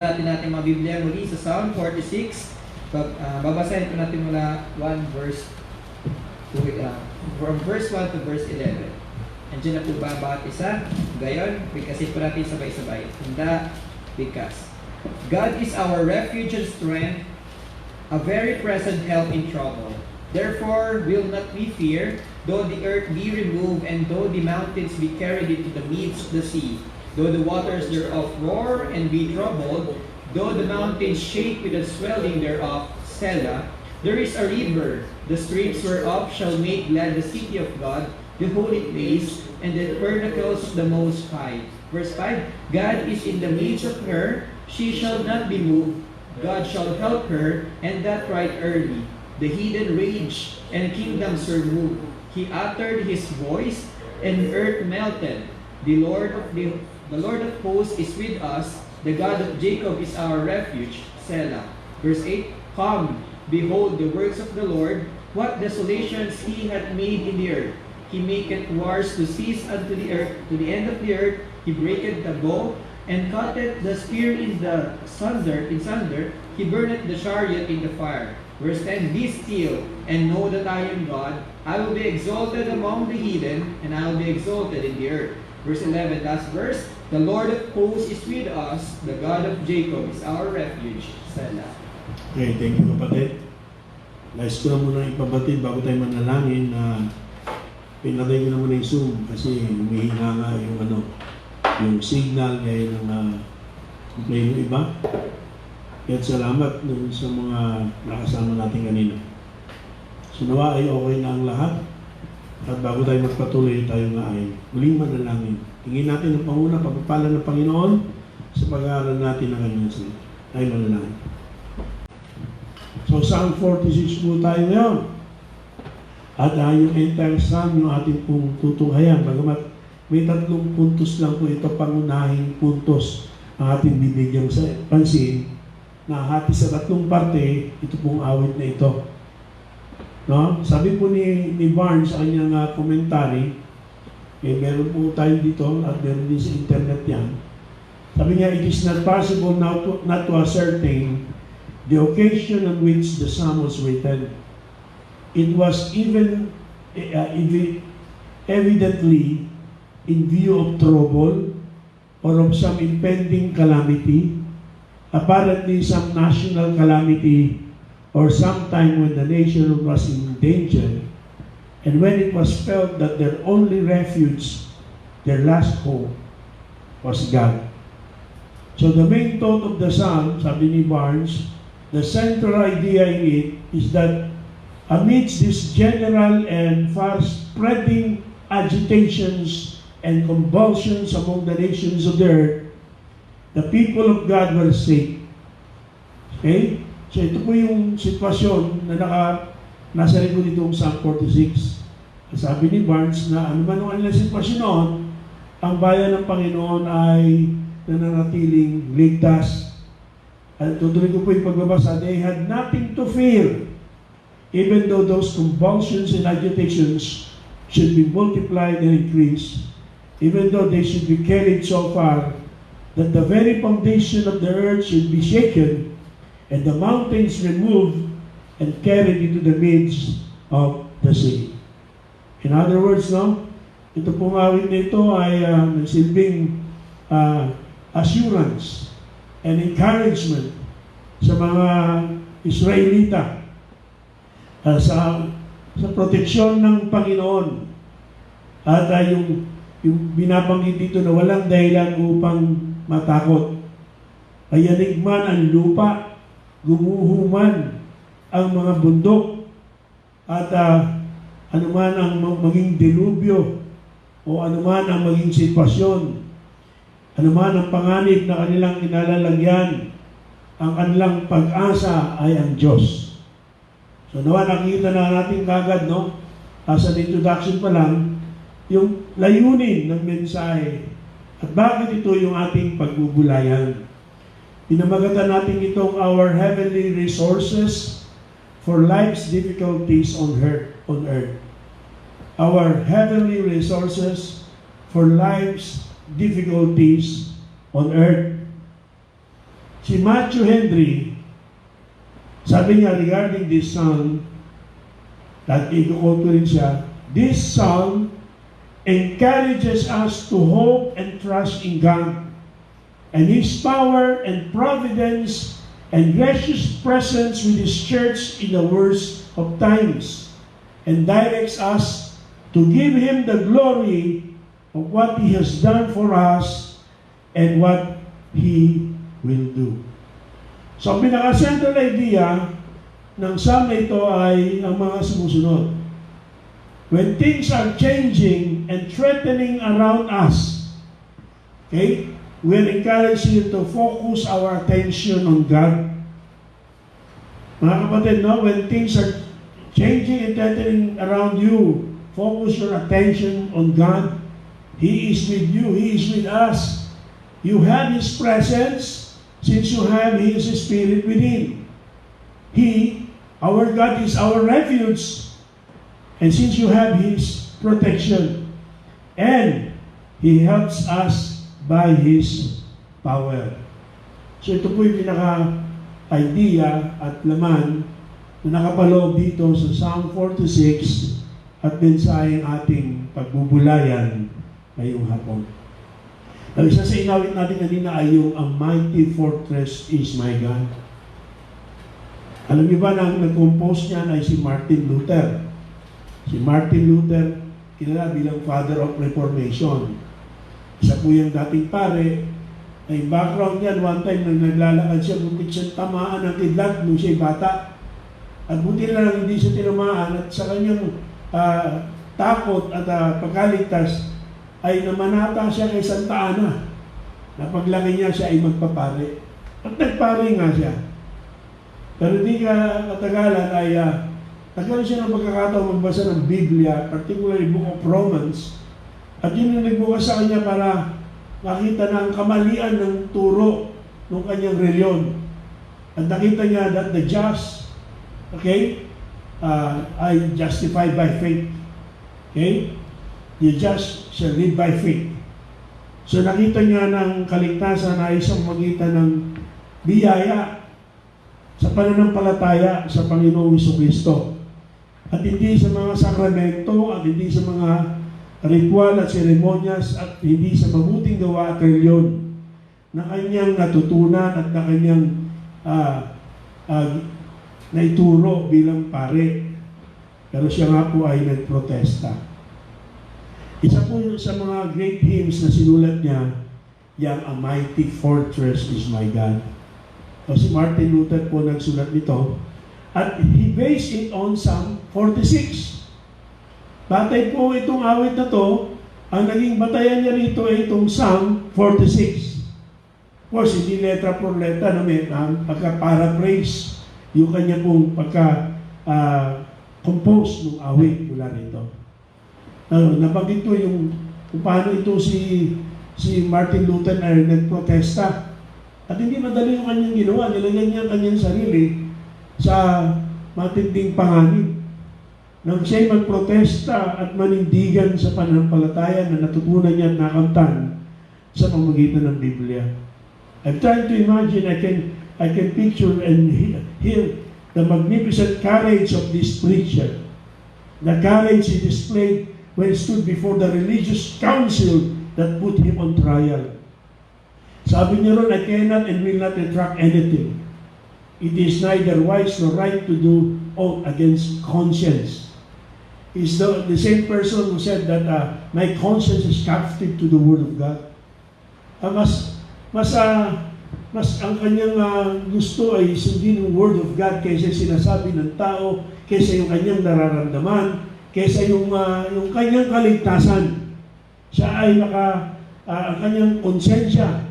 natin mga Biblia muli sa Psalm 46. Babasahin po natin mula 1 verse from verse 1 to verse 11. Andiyan na po ba bawat isa? Gayon, bigkasin po natin sabay-sabay. Handa, bigkas. God is our refuge and strength, a very present help in trouble. Therefore will not we fear, though the earth be removed, and though the mountains be carried into the midst of the sea. Though the waters thereof roar and be troubled, though the mountains shake with the swelling thereof, SOLA, there is a river, the streams whereof shall make glad the city of God, the holy place, and the tabernacles of the Most High. Verse 5, God is in the midst of her, she shall not be moved, God shall help her, and that right early. The heathen raged, and kingdoms were moved. He uttered his voice, and the earth melted. The Lord of hosts is with us. The God of Jacob is our refuge. Selah. Verse 8, come, behold the works of the Lord, what desolations he hath made in the earth. He maketh wars to cease unto the earth, to the end of the earth. He breaketh the bow, and cutteth the spear in sunder. He burneth the chariot in the fire. Verse 10, be still, and know that I am God. I will be exalted among the heathen, and I will be exalted in the earth. Verse 11, last verse, the Lord of hosts is with us, the God of Jacob is our refuge. Selah. Okay, thank you kapatid. Nais ko na muna ipabatid bago tayo manalangin na pinatay ko na muna yung Zoom kasi humihina nga yung signal kaya nang complain yung iba. Kaya salamat dun sa mga nakasama natin kanina. So nawa ay okay na ang lahat. At bago tayo magpatuloy, tayo nga ay muling manalangin. Tingin natin ang panguna, pagpapala ng Panginoon sa pag-aaral natin ng kanyang salita. Tayo manalangin. So, Psalm 46 po tayo ngayon. At yung entire Psalm, yung ating pong tutunghayan. Bagamat may 3 puntos lang po ito, pangunahing puntos ang ating bibigyang sa pansin na hati sa 3 parte, ito pong awit na ito. No? Sabi po ni Barnes sa kanyang commentary, meron po tayo dito at meron din sa internet yan. Sabi niya, it is not possible not to ascertain the occasion on which the psalm was written. It was evidently in view of trouble or of some impending calamity, apparently some national calamity, or sometime when the nation was in danger, and when it was felt that their only refuge, their last hope, was God. So the main thought of the psalm, sabi ni Barnes, the central idea in it is that amidst these general and far-spreading agitations and convulsions among the nations of the earth, the people of God were safe. Okay? So ito po yung sitwasyon na nasa likod itong Psalm 46. Sabi ni Barnes na ano man ang kanilang sitwasyon noon, ang bayan ng Panginoon ay nananatiling ligtas. At tutuloy ko po yung pagbabasa, they had nothing to fear, even though those convulsions and agitations should be multiplied and increased, even though they should be carried so far that the very foundation of the earth should be shaken, and the mountains removed and carried into the midst of the sea. In other words, no, ito pong awit na ito ay nagsilbing assurance and encouragement sa mga Israelita sa proteksyon ng Panginoon. At yung binabanggit dito na walang dahilan upang matakot. Ayanig man ang lupa, gumuhuman ang mga bundok, at anuman ang maging dilubyo o anuman ang maging sitwasyon, anuman ang panganib na kanilang inalalagyan, ang kanilang pag-asa ay ang Diyos. So nawa nakikita na natin kagad, no? As an introduction pa lang, yung layunin ng mensahe at bakit ito yung ating pagbubulayan. Pinamagatan natin itong our heavenly resources for life's difficulties on earth. Our heavenly resources for life's difficulties on earth. Si Matthew Henry, sabi niya regarding this psalm, at i-quote ko rin siya, this psalm encourages us to hope and trust in God and His power and providence and gracious presence with His church in the worst of times, and directs us to give Him the glory of what He has done for us and what He will do. So, ang pinaka-central idea ng psalm na ito ay ang mga sumusunod. When things are changing and threatening around us, okay, we're encouraged here to focus our attention on God. Mga kapatid, no? When things are changing and threatening around you, focus your attention on God. He is with you. He is with us. You have His presence since you have His Spirit within. He, our God, is our refuge. And since you have His protection, and He helps us by His power. So ito po yung pinaka-idea at laman na nakapaloob dito sa Psalm 46 at mensaheng ating pagbubulayan ngayong hapon. Ang isa sa inawit natin kanina ay yung "A mighty fortress is my God." Alam niyo ba na ang nag-compose niyan ay si Martin Luther? Si Martin Luther, kilala bilang Father of Reformation. Isa po yung dating pare, ay background niyan, one time nang naglalakad siya, butik siyang tamaan ng kidlat nung siya'y bata. At buti na lang hindi siya tinamaan at sa kanyang takot at pagkaligtas, ay namanata siya kay Santa Ana. Na paglaki niya siya ay magpapare. At nagpare nga siya. Pero di ka katagalan ay nagkaroon siya ng pagkakataon magbasa ng Biblia, particularly Book of Romans. At yun yung nagbukas sa kanya para makita na ang kamalian ng turo ng kanyang reliyon. At nakita niya that the just, okay, ay justified by faith. Okay? The just shall live by faith. So nakita niya ng kaligtasan na isang magitan ng biyaya sa pananampalataya sa Panginoong Jesucristo. At hindi sa mga sakramento, at hindi sa mga ritual at seremonyas, at hindi sa mabuting gawa at reliyon na kanyang natutunan at na kanyang naituro bilang pare. Pero siya nga po ay nagprotesta. Isa po sa mga great hymns na sinulat niya, yung "A mighty fortress is my God." O si Martin Luther po nagsulat nito. At he based it on Psalm 46. Batay po itong awit na to, ang naging batayan niya rito ay itong Psalm 46. Of course, hindi letra por letra, no, ang pagka-paraphrase, yung kanya pong pagka-compose ng awit mula rito. Nabanggit ko yung kung paano ito si Martin Luther ay nagprotesta. At hindi madali yung kanyang ginawa. Nilagyan niya ang kanyang sarili sa matinding panganib. Nang siya'y magprotesta at manindigan sa pananampalataya na natutunan niya at nakamtan sa pamamagitan ng Biblia. I'm trying to imagine, I can picture and hear the magnificent courage of this preacher. The courage he displayed when he stood before the religious council that put him on trial. Sabi niya ron, "I cannot and will not retract anything. It is neither wise nor right to do aught against conscience." He's the same person who said that my conscience is captive to the Word of God. Mas ang kanyang gusto ay sundin ng Word of God kaysa sinasabi ng tao, kaysa yung kanyang nararamdaman, kaysa yung kanyang kaligtasan. Siya ay ang kanyang konsensya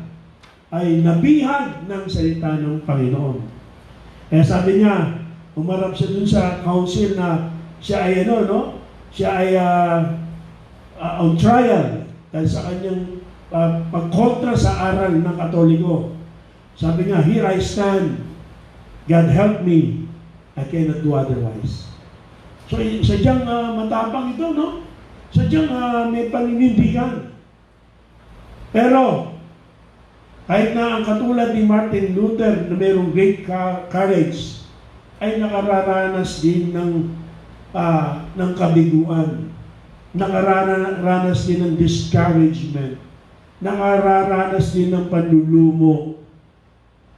ay nabihag ng salita ng Panginoon. Kaya sabi niya, umarap siya dun sa council na siya ay siya ay on trial dahil sa kanyang pagkontra sa aral ng Katoliko. Sabi niya, "Here I stand. God help me. I cannot do otherwise." So sadyang matapang ito, no? Sadyang may paninindigan. Pero Kahit na ang katulad ni Martin Luther na mayroong great courage, ay nakararanas din ng kabiguan. Nakararanas din ng discouragement. Nakararanas din ng panlulumo,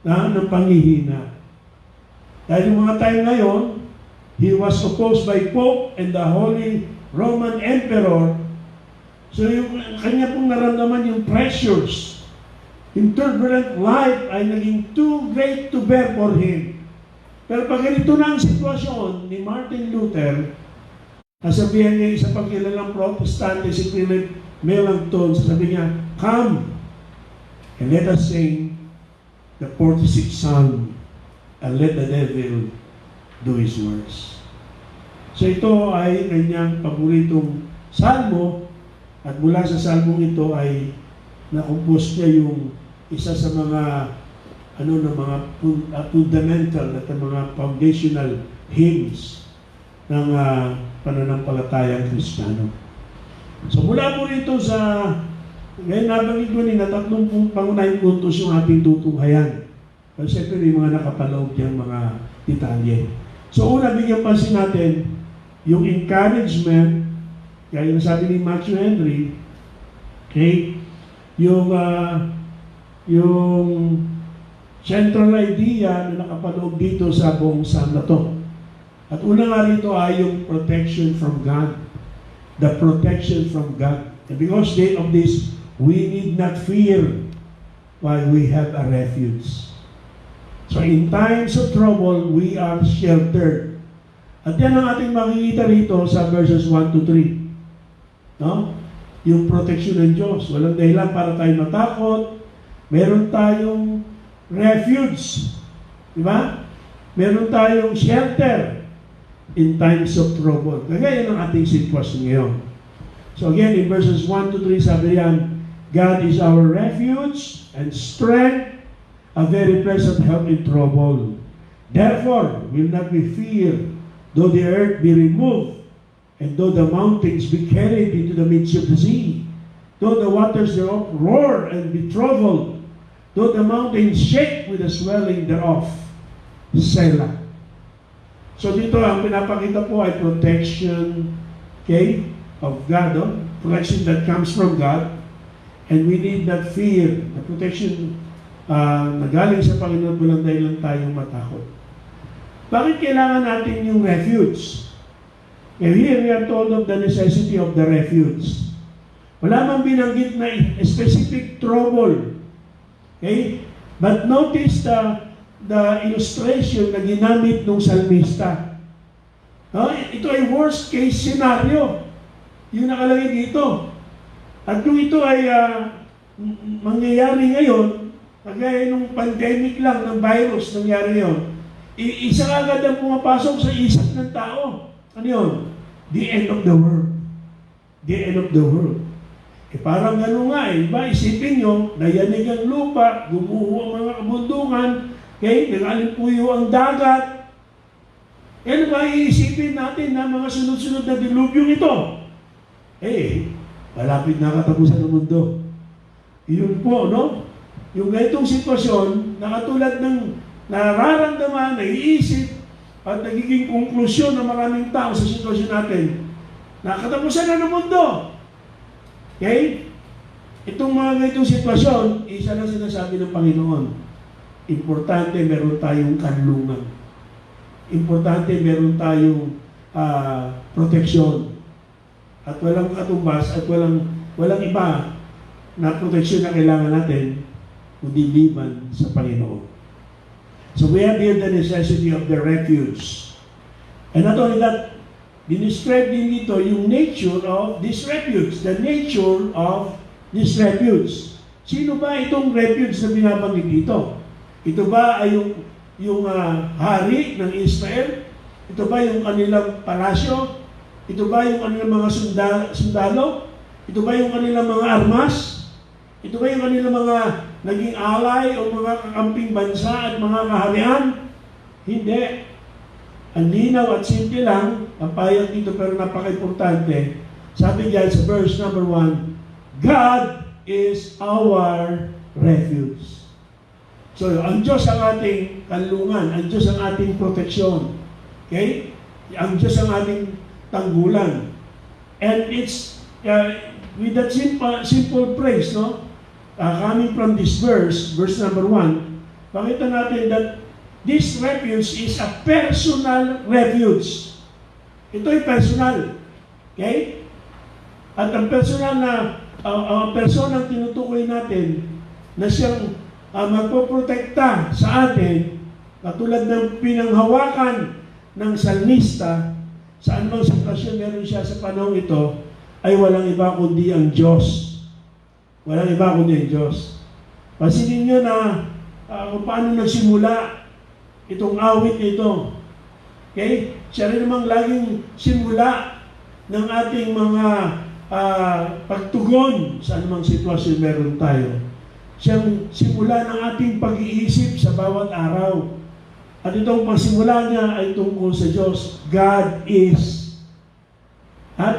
ng panghihina. Dahil yung mga time ngayon, he was opposed by Pope and the Holy Roman Emperor. So yung kanya pong naramdaman yung pressures, yung turbulent life ay naging too great to bear for him. Pero pag ganito na ang sitwasyon ni Martin Luther, nasabihan niya isa pang kilalang protestante, si Philip Melanchthon, sabi niya, "Come and let us sing the 46th Psalm and let the devil do his works." So ito ay kanyang paboritong salmo, at mula sa salmong ito ay na-compose niya yung isa sa mga mga fundamental at mga foundational hymns ng pananampalatayang Kristiyano. So mula po rito sa ngayon nabanggit ko na tatlong pangunahing puntos yung ating tutunghayan. Pero siyempre may mga nakapaloob diyang mga detalye. So una, bigyan pansin natin yung encouragement, kaya yung sabi ni Matthew Henry, okay, yung central idea na nakapaloob dito sa buong psalm na to. At una nga rito ay yung protection from God. The protection from God. And because of this, we need not fear while we have a refuge. So in times of trouble, we are sheltered. At yan ang ating makikita rito sa verses 1 to 3. No? Yung protection ng Diyos. Walang dahilan para tayo matakot. Meron tayong refuge. Diba? Meron tayong shelter in times of trouble. Kagaya ng ating sitwasyon ngayon. So again, in verses 1 to 3, sabi yan, God is our refuge and strength, a very present help in trouble. Therefore, will not be feared, though the earth be removed, and though the mountains be carried into the midst of the sea, though the waters thereof roar and be troubled, though the mountains shake with the swelling thereof. Selah. So dito ang pinapakita po ay protection, okay, of God, protection that comes from God, and we need not fear. The protection na galing sa Panginoon, walang dahilan tayong matakot. Bakit kailangan natin yung refuge? And here we are told of the necessity of the refuge. Wala mang binanggit na specific trouble. Okay? But notice the illustration na ginamit ng salmista. Ito ay worst case scenario. Yung nakalagay dito. At kung ito ay mangyayari ngayon, kagaya nung pandemic lang ng virus nangyari yun, isa agad ang pumapasok sa isip ng tao. Ano yun? The end of the world. The end of the world. Parang gano'n nga Diba? Isipin nyo, nayanig ang lupa, gumuho ang mga kabundungan, okay? Nag-alimpuyo ang dagat. Ano ba iisipin natin na mga sunod-sunod na dilubyong ito? Malapit na katapusan ng mundo. Yun po, no? Yung ganitong sitwasyon, nakatulad ng nararamdaman, naiisip, at nagiging konklusyon ng maraming tao sa sitwasyon natin, nakatapusan na ng mundo. Okay? Itong mga ganitong sitwasyon, isa lang sinasabi ng Panginoon. Importante meron tayong kanlungan. Importante meron tayong proteksyon. At walang katumbas at walang iba na proteksyon na kailangan natin kundi liban sa Panginoon. So we have here the necessity of the refuge. And not only that, dinescribe din dito yung nature of this refuge. The nature of this refuge. Sino ba itong refuge na binabanggit dito? Ito ba ay yung hari ng Israel? Ito ba yung kanilang palasyo? Ito ba yung kanilang mga sundalo? Ito ba yung kanilang mga armas? Ito ba yung kanilang mga naging alay o mga kakamping bansa at mga kaharian? Hindi. Ang linaw at simple lang, ang payag dito pero napaka-importante. Sabi diyan sa verse number 1, God is our refuge. So, ang Diyos ang ating kanlungan, ang Diyos ang ating proteksyon. Okay? Ang Diyos ang ating tanggulan. And it's, with that simple phrase, no? Coming from this verse number 1, pakita natin that this refuge is a personal refuge. Ito ay personal. Okay? At ang personal na personang tinutukoy natin na siyang magpoprotekta sa atin, katulad ng pinanghawakan ng salmista, sa anumang sitwasyon meron siya sa panahon ito, ay walang iba kundi ang Diyos. Walang iba kundi ang Diyos. Pansinin nyo na kung paano nagsimula itong awit nito. Okay? Siya rin namang laging simula ng ating mga pagtugon sa anumang sitwasyon meron tayo. Siyang simula ng ating pag-iisip sa bawat araw. At itong pagsimula niya ay tungkol sa Diyos. God is.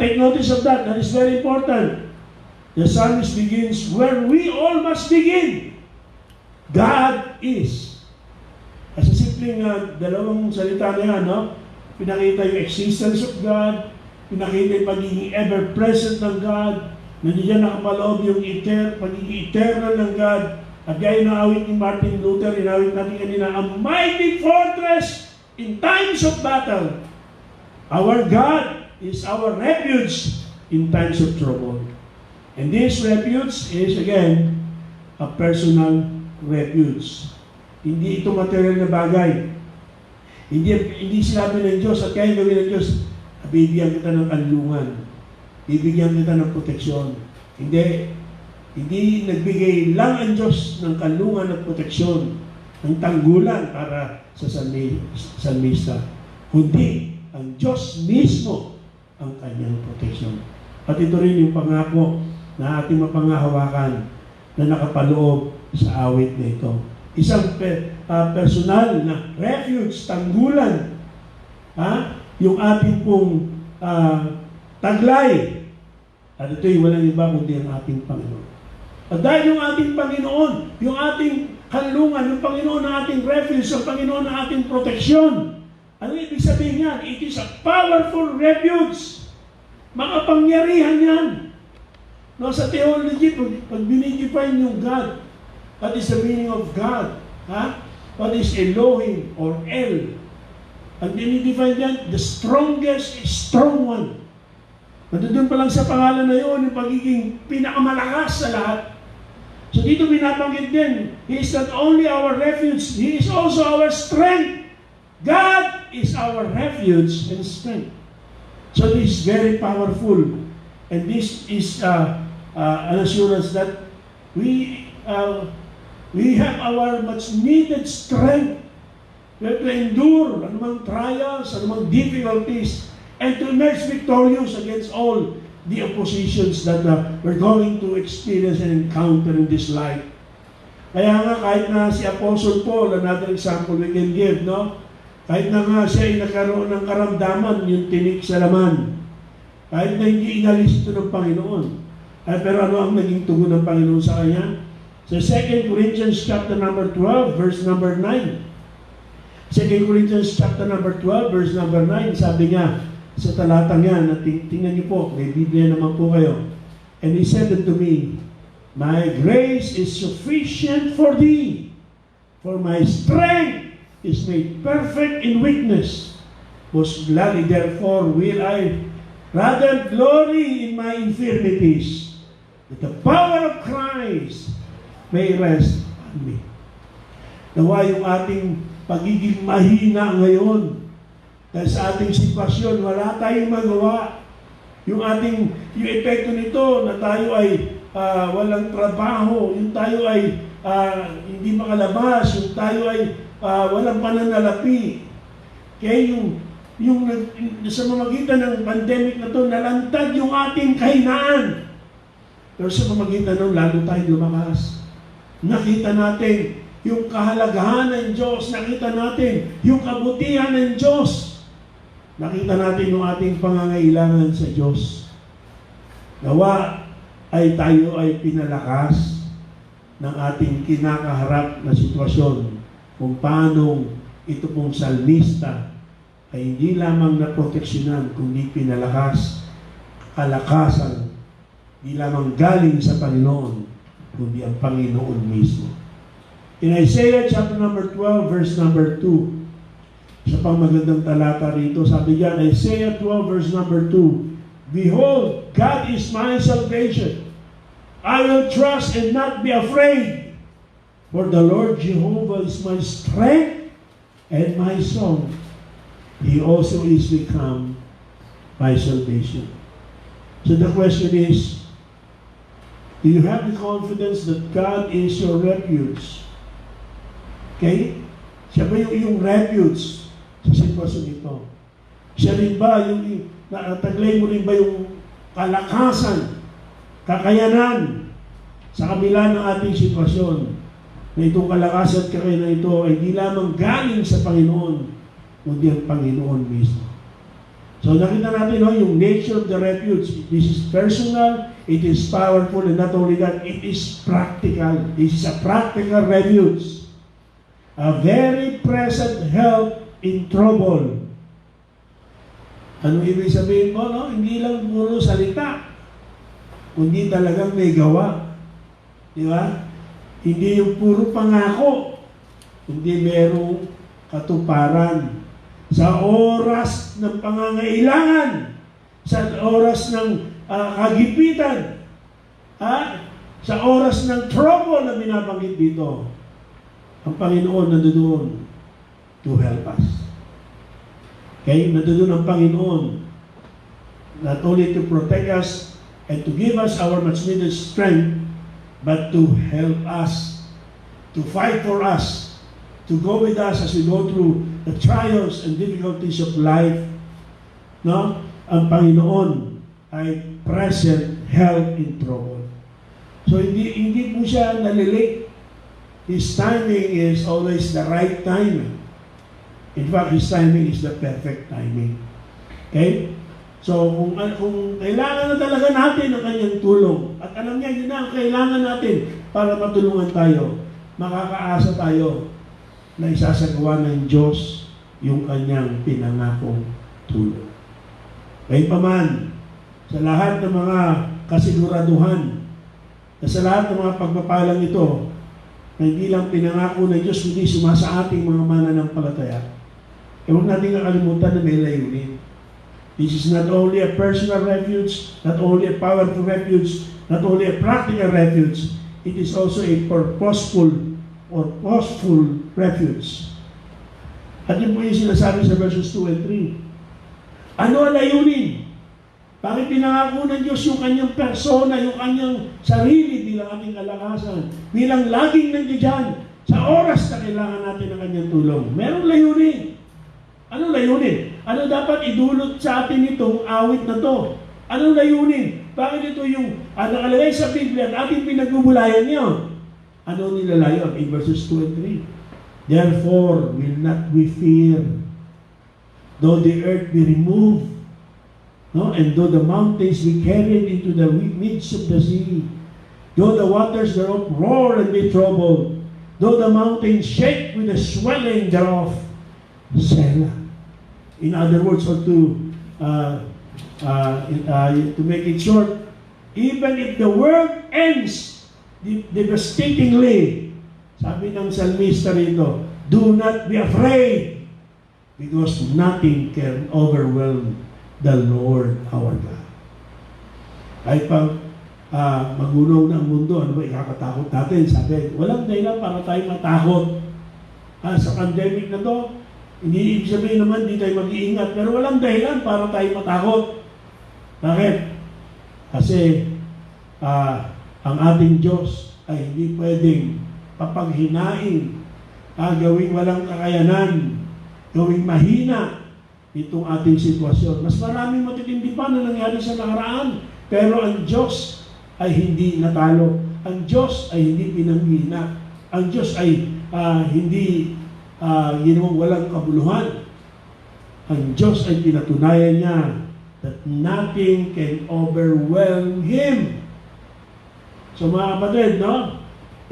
Take notice of that. That is very important. The psalmist begins where we all must begin. God is. As a simpleng dalawang salita na yan, no? Pinakita yung existence of God, pinakita yung pagiging ever-present ng God, nandiyan nakapaloob yung pagiging eternal ng God. At gaya ng awit ni Martin Luther, inawit natin kanina, a mighty fortress in times of battle. Our God is our refuge in times of trouble. And this refuge is, again, a personal refuge. Hindi ito material na bagay. Hindi sinabi ng Diyos at kaya gawin ng Diyos, bibigyan kita ng kanlungan. Bibigyan kita ng proteksyon. Hindi nagbigay lang ang Diyos ng kanlungan at proteksyon, ng tanggulan para sa salmista. Kundi ang Diyos mismo ang kanyang proteksyon. At ito rin yung pangako na ating mapangahawakan na nakapaloob sa awit na ito. Isang personal na refuge, tanggulan, yung ating pong taglay. At ito'y walang iba kundi ang ating Panginoon. At dahil yung ating Panginoon, yung ating kanlungan, yung Panginoon na ating refuge, ang Panginoon na ating proteksyon, ano ibig sabihin yan? It is a powerful refuge. Makapangyarihan yan. No, sa theology, pag binidefine yung God, what is the meaning of God? What is Elohim or El? Ang dinidefine yan, the strongest, strong one. Nandun pa lang sa pangalan na yun, yung pagiging pinakamalakas sa lahat. So dito binabanggit din, He is not only our refuge, He is also our strength. God is our refuge and strength. So this is very powerful. And this is an assurance that we have our much needed strength to endure anumang trials, anumang difficulties, and to emerge victorious against all the oppositions that we're going to experience and encounter in this life. Kaya nga kahit na si Apostle Paul, another example we can give, no? Kahit na nga siya ay nagkaroon ng karamdaman, yung tinik sa laman, kahit na hindi inalis ito ng Panginoon, pero ano ang naging tugon ng Panginoon sa kanya? Sa 2 Corinthians chapter number 12, verse number 9. 2 Corinthians chapter number 12, verse number 9, sabi niya, sa talatang yan, at tingnan niyo po, may Biblia naman po kayo. And He said unto me, my grace is sufficient for thee, for my strength is made perfect in weakness. Most gladly therefore will I rather glory in my infirmities, that the power of Christ may rest on me. Nawa yung ating pagiging mahina ngayon, dahil sa ating sitwasyon, wala tayong magawa. Yung epekto nito na tayo ay walang trabaho, yung tayo ay hindi makalabas, yung tayo ay walang pananalapi. Kaya yung sa mamagitan ng pandemic na to, nalantad yung ating kahinaan. Pero sa mamagitan ng lalo tayong lumakas. Nakita natin yung kahalagahan ng Diyos, nakita natin yung kabutihan ng Diyos. Nakita natin yung ating pangangailangan sa Diyos. Nawa ay tayo ay pinalakas. ng ating kinakaharap na sitwasyon, kung paano ito pong salmista ay hindi lamang naproteksyonan, kundi pinalakas, kalakasan, hindi lamang galing sa Panginoon, kundi ang Panginoon mismo. In Isaiah chapter number 12, verse number 2, isa pang magandang talata rito, sabi diyan, Isaiah 12, verse number 2, Behold, God is my salvation. I will trust and not be afraid. For the Lord Jehovah is my strength and my song. He also is become my salvation. So the question is, do you have the confidence that God is your refuge? Okay? Siya ba yung refuge sa sitwasyon ito? Siya rin ba yung nataglay mo rin ba yung kalakasan, kakayanan sa kabila ng ating sitwasyon? Na itong kalakasan at kakayanan ito ay di lamang galing sa Panginoon, kundi ang Panginoon mismo. So nakita natin yung nature of the refuge. This is personal, it is powerful, and not only that, it is practical. This is a practical refuge. A very present help in trouble. Ano ibig sabihin mo? No? Hindi lang puro salita, kundi talagang may gawa. Di ba? Hindi yung puro pangako, kundi merong katuparan. Sa oras ng pangangailangan, sa oras ng kagipitan, sa oras ng trouble na binabanggit dito, ang Panginoon nandoon to help us. Okay? Nandoon ang Panginoon not only to protect us and to give us our much needed strength, but to help us, to fight for us, to go with us as we go through the trials and difficulties of life. No? Ang Panginoon ay present help in trouble. So hindi po siya nalilate. His timing is always the right timing. In fact, His timing is the perfect timing. Okay? So, kung kailangan na talaga natin ang kanyang tulong, at alam niya, yun na ang kailangan natin para matulungan tayo, makakaasa tayo na isasagawa ng Diyos yung kanyang pinangakong tulong. Gayunpaman, sa lahat ng mga kasiguraduhan, sa lahat ng mga pagpapalang ito, na hindi lang pinangako ng Diyos, kundi sumasa ating mga mananampalataya, huwag natin kakalimutan na may layunin. This is not only a personal refuge, not only a powerful refuge, not only a practical refuge, it is also a purposeful or forceful refuge. At yun po yung sinasabi sa verses 2 and 3. Ano ang layunin? Bakit pinangako ng Diyos yung kanyang persona, yung kanyang sarili bilang ating kalakasan, bilang laging nandiyan sa oras na kailangan natin ng kanyang tulong? Merong layunin. Ano layunin? Ano dapat idulot sa atin itong awit na to? Ano layunin? Bakit ito yung nakalagay sa Biblia at ating pinagbubulayan niyo? Ano nilalayon? In verses 2 and 3. Therefore will not we fear, though the earth be removed, no? And though the mountains be carried into the midst of the sea, though the waters thereof roar and be troubled, though the mountains shake with the swelling thereof. Selah. In other words, or to make it short, even if the world ends devastatingly, sabi ng salmista rito, do not be afraid, because nothing can overwhelm the Lord our God. Ay pag magunaw ng mundo, ano ba ikakatakot natin? Sabi, walang dahilan para tayo matakot. Sa pandemic na to, hindi ibig sabihin naman hindi tayo mag-iingat, pero walang dahilan para tayo matakot. Bakit? Kasi ang ating Diyos ay hindi pwedeng papaghinain, gawing walang kakayanan, gawing mahina itong ating sitwasyon. Mas maraming matitindi pa na nangyari sa nakaraan, pero ang Diyos ay hindi natalo. Ang Diyos ay hindi pinanghina. Ang Diyos ay hindi ginawang walang kabuluhan. Ang Diyos ay pinatunayan niya that nothing can overwhelm Him. So mga kapatid, no?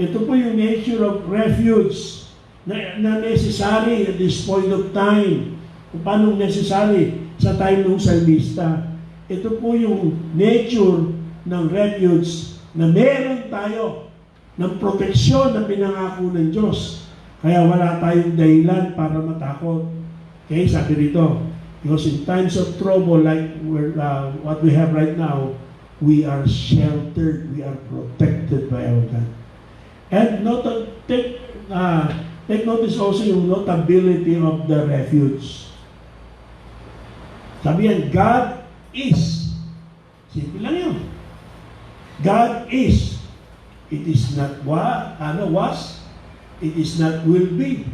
Ito po yung nature of refuge na necessary at this point of time. Kung paano necessary sa time ng salmista. Ito po yung nature ng refuge na meron tayo ng proteksyon na pinangako ng Diyos. Kaya wala tayong dahilan para matakot. Okay, sabi rito, because in times of trouble like what we have right now, we are sheltered, we are protected by our God. And take notice also yung notability of the refuge. Sabi yan, God is. Simple lang yun. God is. It is not was. It is not will be.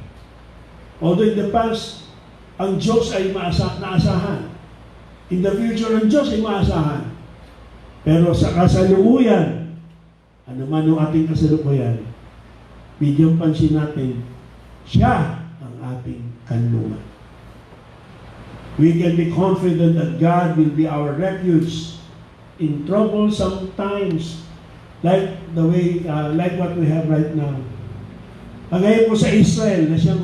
Although in the past, ang Diyos ay naasahan. In the future, ang Diyos ay maasahan. Pero sa kasalukuyan, ano man ang ating kasalukuyan, bigyang pansin natin, siya ang ating kanlungan. We can be confident that God will be our refuge in troublesome times, like the way, like what we have right now. Kagaya po sa Israel na siyang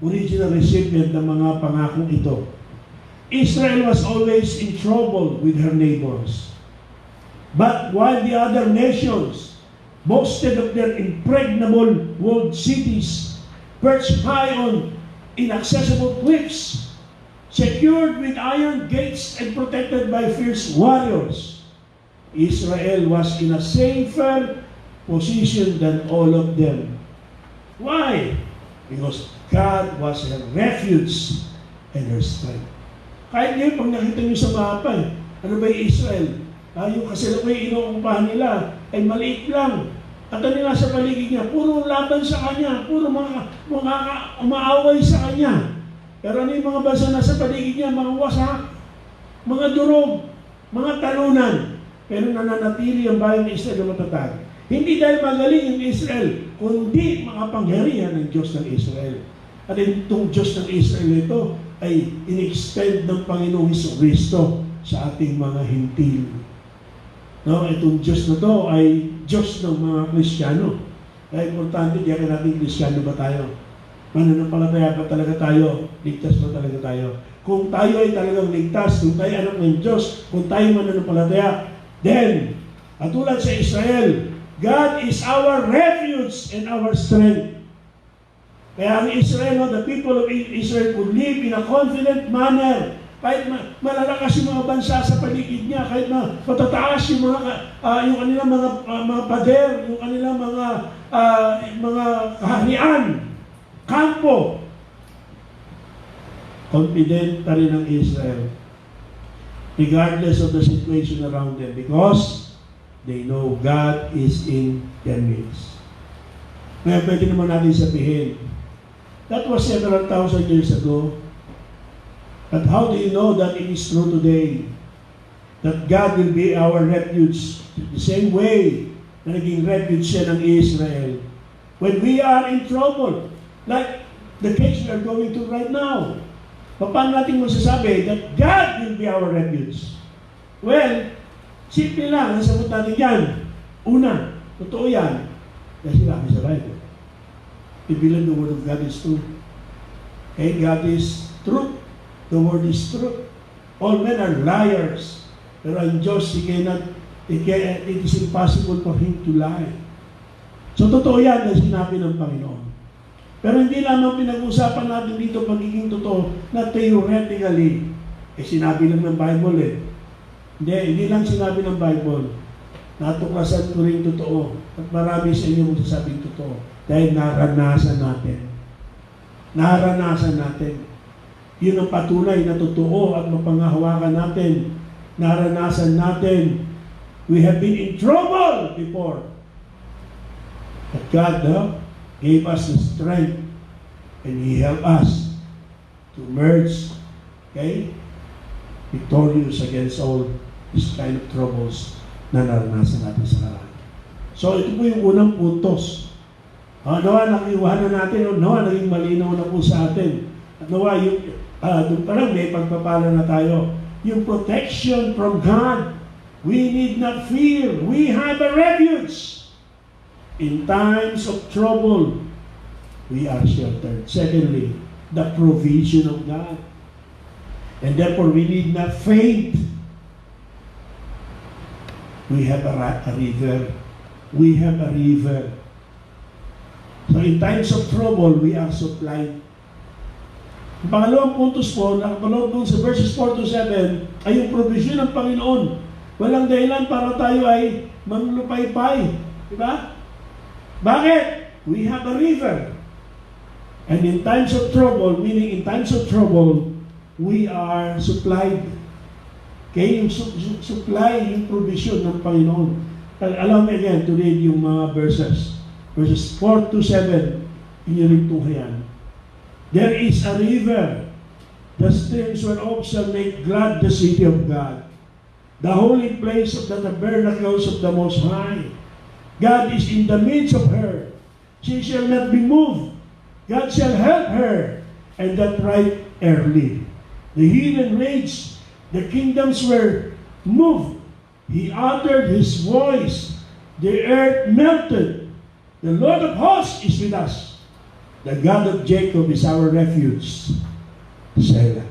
original recipient ng mga pangakong ito. Israel was always in trouble with her neighbors. But while the other nations boasted of their impregnable walled cities, perched high on inaccessible cliffs, secured with iron gates and protected by fierce warriors, Israel was in a safer position than all of them. Why? Because God was her refuge and her strength. Kahit ngayon, pag nakita niyo sa mapa, ano ba yung Israel? Yung kasalukuyan inuumpahan nila ay maliit lang. At ano nga sa paligid niya? Puro laban sa kanya, puro mga umaaway sa kanya. Pero ano yung mga bansa na sa paligid niya? Mga wasak, mga durog, mga talunan. Pero nananatili ang bayan ng Israel na matatag. Hindi dahil magaling yung Israel, kundi makapangyarihan ng Diyos ng Israel. At itong Diyos ng Israel ito ay in-extend ng Panginoong Kristo sa ating mga hintil. No, itong Diyos na to ay Diyos ng mga Kristiyano. Kaya importante, diyan natin Kristiyano ba tayo? Mananampalataya ba talaga tayo? Ligtas ba talaga tayo? Kung tayo ay talagang ligtas, kung tayo anak ng Diyos, kung tayo mananampalataya, then, katulad sa Israel, God is our refuge and our strength. Kaya ang Israel, the people of Israel could live in a confident manner. Kahit malalakas yung mga bansa sa paligid niya, kahit matataas yung yung kanilang mga pader, yung kanilang mga kaharian, kampo. Confident pa rin ang Israel, regardless of the situation around them, because they know God is in their midst. Ngayon, pwede naman natin sabihin, that was several thousand years ago. But how do you know that it is true today? That God will be our refuge the same way na naging refuge siya ng Israel. When we are in trouble, like the case we are going through right now, paano natin masasabi that God will be our refuge? Well, simple lang, ang sagot natin yan. Una, totoo yan. Kasi kami sa Bible. We believe the Word of God is true. Okay, God is truth. The Word is truth. All men are liars. Pero ang Diyos, it is impossible for Him to lie. So, totoo yan na sinabi ng Panginoon. Pero hindi lamang pinag-usapan natin dito pagiging totoo na theoretically. Sinabi lang ng Bible Hindi lang sinabi ng Bible. Natuklasan ko rin totoo. At marami sa inyo magsasabing totoo. Dahil naranasan natin. Naranasan natin. Yun ang patunay na totoo at mapangahawakan natin. Naranasan natin. We have been in trouble before. But God gave us the strength and He helped us to emerge, victorious against all these kind of troubles na naranasan natin sa karaan. So ito po yung unang puntos. Nawa, nakiwanan natin, naging malinaw na po sa atin. Nawa, doon pa lang may pagpapala na tayo. Yung protection from God, we need not fear. We have a refuge. In times of trouble, we are sheltered. Secondly, the provision of God. And therefore, we need not faint. We have a river. We have a river. So in times of trouble, we are supplied. Ang pangalawang puntos po, nakapaloob doon sa verses 4 to 7, ay yung provision ng Panginoon. Walang dahilan para tayo ay manglupay-pay. Diba? Bakit? We have a river. And in times of trouble, meaning in times of trouble, we are supplied. Okay? Yung supply, yung provision ng Panginoon. Allow me again to read yung mga verses. Verses 4 to 7. Inyo rin There is a river. The streams whereof shall make glad the city of God, the holy place of the tabernacles of the Most High. God is in the midst of her. She shall not be moved. God shall help her, and that right early. The heathen raged, the kingdoms were moved. He uttered his voice, the earth melted. The Lord of hosts is with us. The God of Jacob is our refuge. Selah.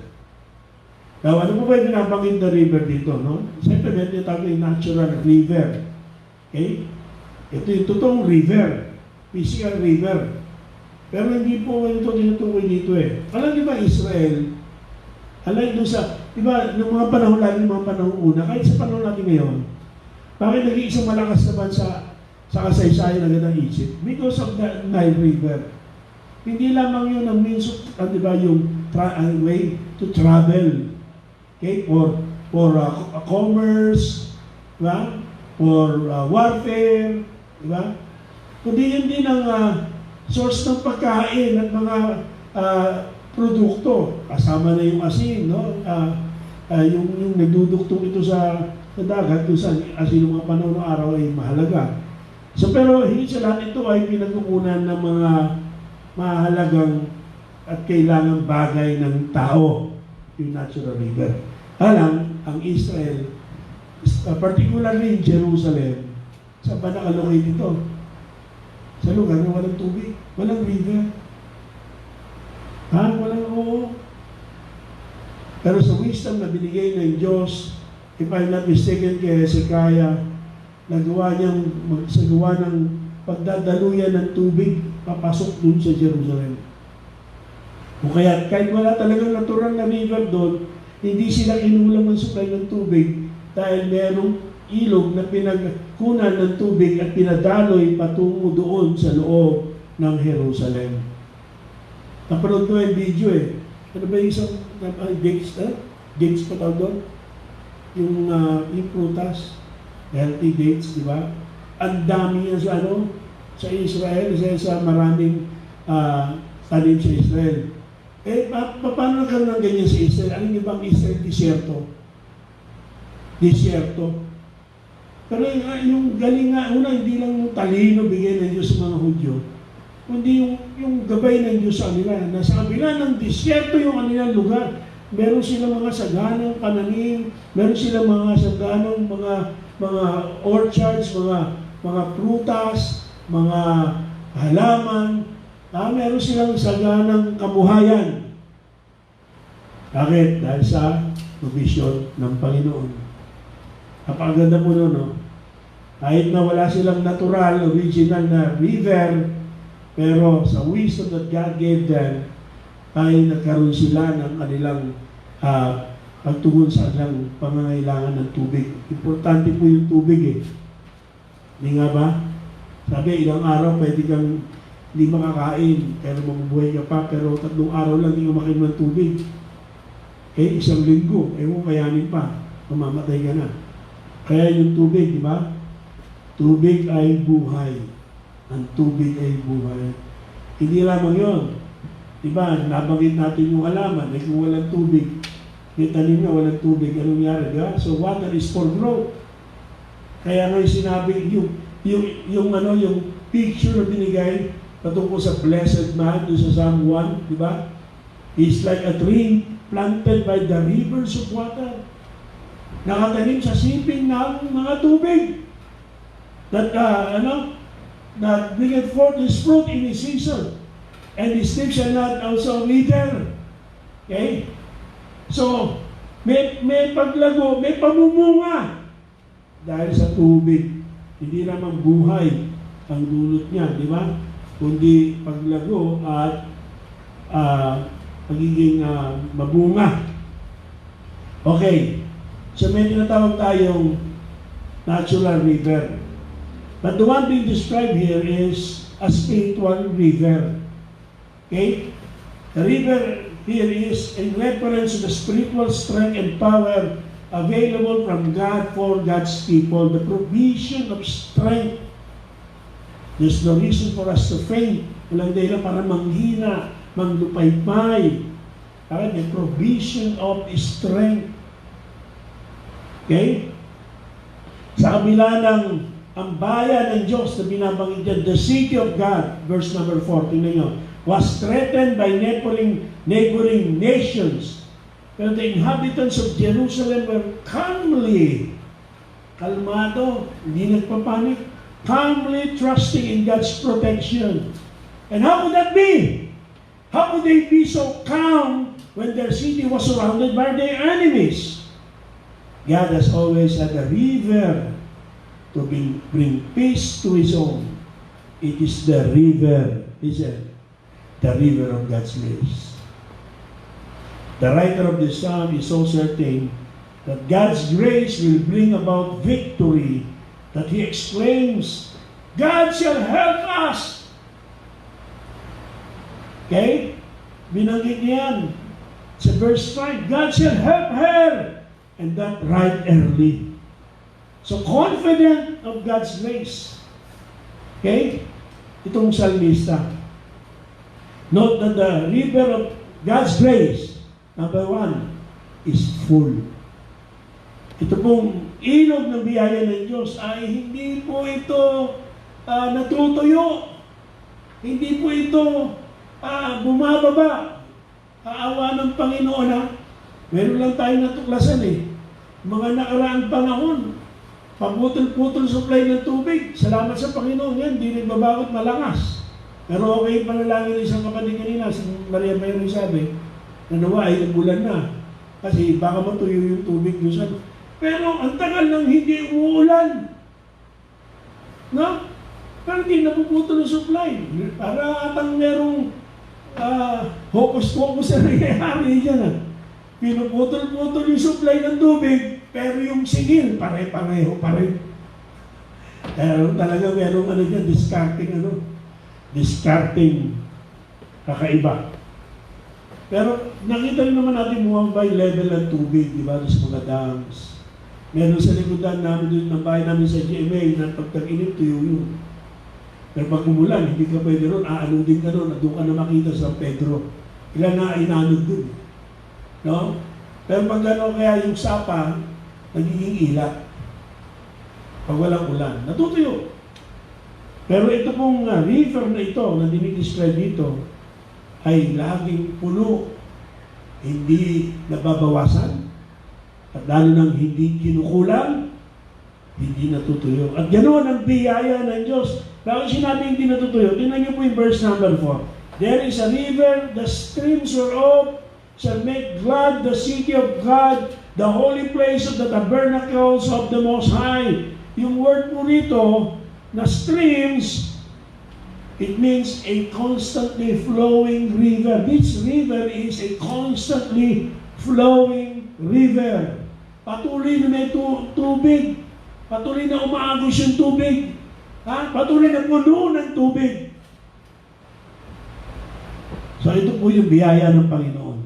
Now, ano po ba yung binabanggit na river dito, no? Siyempre, may tinatawag yung natural river. Okay? Ito yung totoong river. Physical river. Pero hindi po ito tinutukoy dito eh. Alam niyo ba Israel, alam doon sa, di ba, noong mga panahon lagi, mga panahon una, kahit sa panahon natin ngayon, bakit naging isang malakas na bansa sa kasaysayan ng ng Egypt? Because of the Nile River. Hindi lamang yun ang means of, di ba, yung way to travel. Okay? For commerce, di ba? For warfare, di ba? Kundi yun din ang source ng pagkain at mga produkto. Kasama na yung asin, no? Yung nagduduktong ito sa dagat, kung saan asin ng mga panahon ng araw ay mahalaga. So pero higit sa lahat ito ay pinagkukunan ng mga mahalagang at kailangang bagay ng tao, yung natural river. Alam, ang Israel, particularly in Jerusalem, saan ba nakalocate ito? Sa lugar na walang tubig, walang river. Walang oo. Pero sa wisdom na binigay ng Diyos, if I'm not mistaken kay Hezekiah, nagawa ng pagdadaluyan ng tubig, papasok dun sa Jerusalem. O kaya, kahit wala talagang natural na river doon, hindi sila inulang ng supply ng tubig dahil merong ilog na pinagkunan ng tubig at pinadaloy patungo doon sa loob ng Jerusalem. Napanood ko yung video eh. Ano ba yung isang dates pa tawag doon? Yung prutas, healthy dates, di ba? Ang dami yan sa Israel, sa maraming tanim sa Israel. Eh, paano nagkaroon ng ganyan sa Israel? Alam niyo ba ang Israel? Disyerto. Pero yung galing nga, hindi lang yung talino bigay ng Diyos sa mga Hudyo, kundi yung gabay ng Diyos sa kanila. Nasa kabila ng disyerto yung kanilang lugar. Meron silang mga saganang pananim, meron silang mga saganang mga orchards, mga prutas, mga halaman. Meron silang saganang kabuhayan. Bakit? Dahil sa provision ng Panginoon. Napakaganda po nun, no? Kahit na wala silang natural, original na river, pero sa wisdom that God gave them, ay nagkaroon sila ng kanilang pagtugon sa kanilang pangangailangan ng tubig. Importante po yung tubig eh. Hindi nga ba? Sabi, ilang araw pwede kang hindi makakain, pero mabubuhay ka pa, pero 3 araw lang hindi ka makainom ng tubig. Eh, 1 linggo, mo kayanin pa, mamamatay ka na. Kaya yung tubig, di ba? Tubig ay buhay. Ang tubig ay buhay. Hindi lamang yun. Diba, nabanggit natin yung halaman, eh kung walang tubig, yung tanim na walang tubig, anong nangyari, diba? So water is for growth. Kaya nga yung sinabi, yung picture na binigay patungkol sa blessed man, doon sa Psalm 1, diba? It's like a tree planted by the rivers of water. Nakatanim sa siping ng mga tubig. That, that bringeth forth his fruit in his season, and his leaf shall not also wither. Okay? So, may paglago, may pamumunga dahil sa tubig. Hindi naman buhay ang dulot niya, di ba? Kundi paglago at pagiging mabunga. Okay. So may tinatawag tayong natural river. But the one being described here is a spiritual river. Okay? The river here is in reference to the spiritual strength and power available from God for God's people. The provision of strength. There's no reason for us to faint. Walang dahilan para manghina, manglupaypay. Kaya may provision of strength. Okay? Sa kabila ng ang bayan ng Diyos na binabanggit dyan, the city of God, verse number 14 ninyo, was threatened by neighboring nations. Pero the inhabitants of Jerusalem were kalmado, hindi nagpapanik, calmly trusting in God's protection. And how would that be? How would they be so calm when their city was surrounded by their enemies? God has always had a river to bring peace to His own. It is the river, he said, the river of God's grace. The writer of this psalm is so certain that God's grace will bring about victory that he exclaims, God shall help us. Okay? Binanggit niyan sa verse 5, God shall help her. And that right early. So confident of God's grace. Okay? Itong psalmista. Note that the river of God's grace, number 1, is full. Ito pong ilog ng biyaya ng Diyos ay hindi po ito natutuyo. Hindi po ito bumababa. Kaawa ng Panginoon ha. Meron lang tayong natuklasan mga nakaraang panahon, pamutol-putol supply ng tubig. Salamat sa Panginoon yan, di nagbabagot malakas. Pero okay panalangin ng isang kapatid kanina, si Maria Mayroon sabi, nanawa ay nagulan na. Kasi baka matuyo yung tubig doon. Pero ang tagal nang hindi umuulan. No? Pero hindi napuputol ng supply. Para atang merong hokus-pokus na nangyayari dyan pinuputol-putol yung supply ng tubig, pero yung singil, pare-pareho pa rin. Pero talaga merong dyan, discarding kakaiba. Pero nakita rin naman natin bumaba yung level ng tubig, di ba, sa mga dams. Meron sa likodan namin doon ng bahay namin sa GMA na pag tag-init, tuyo yun. Pero pag umulan, hindi ka pwede ron, aanudin ka ron, at doon ka na makita sa Pedro. Ilan na inanod doon. No? Pero pag gano'n kaya yung sapa, nagiging ila. Pag walang ulan, natutuyo. Pero ito pong river na ito, na dinidescribe dito, ay laging puno, hindi nababawasan, at lalo nang hindi kinukulang, hindi natutuyo. At gano'n ang biyaya ng Diyos. Bakit sinabi hindi natutuyo? Tingnan niyo po yung verse number 4. There is a river, the streams whereof shall make glad the city of God, the holy place of the tabernacles of the Most High. Yung word po rito, na streams, it means a constantly flowing river. This river is a constantly flowing river. Patuloy na may tubig. Patuloy na umaagos yung tubig. Patuloy na puno ng tubig. So ito po yung biyaya ng Panginoon.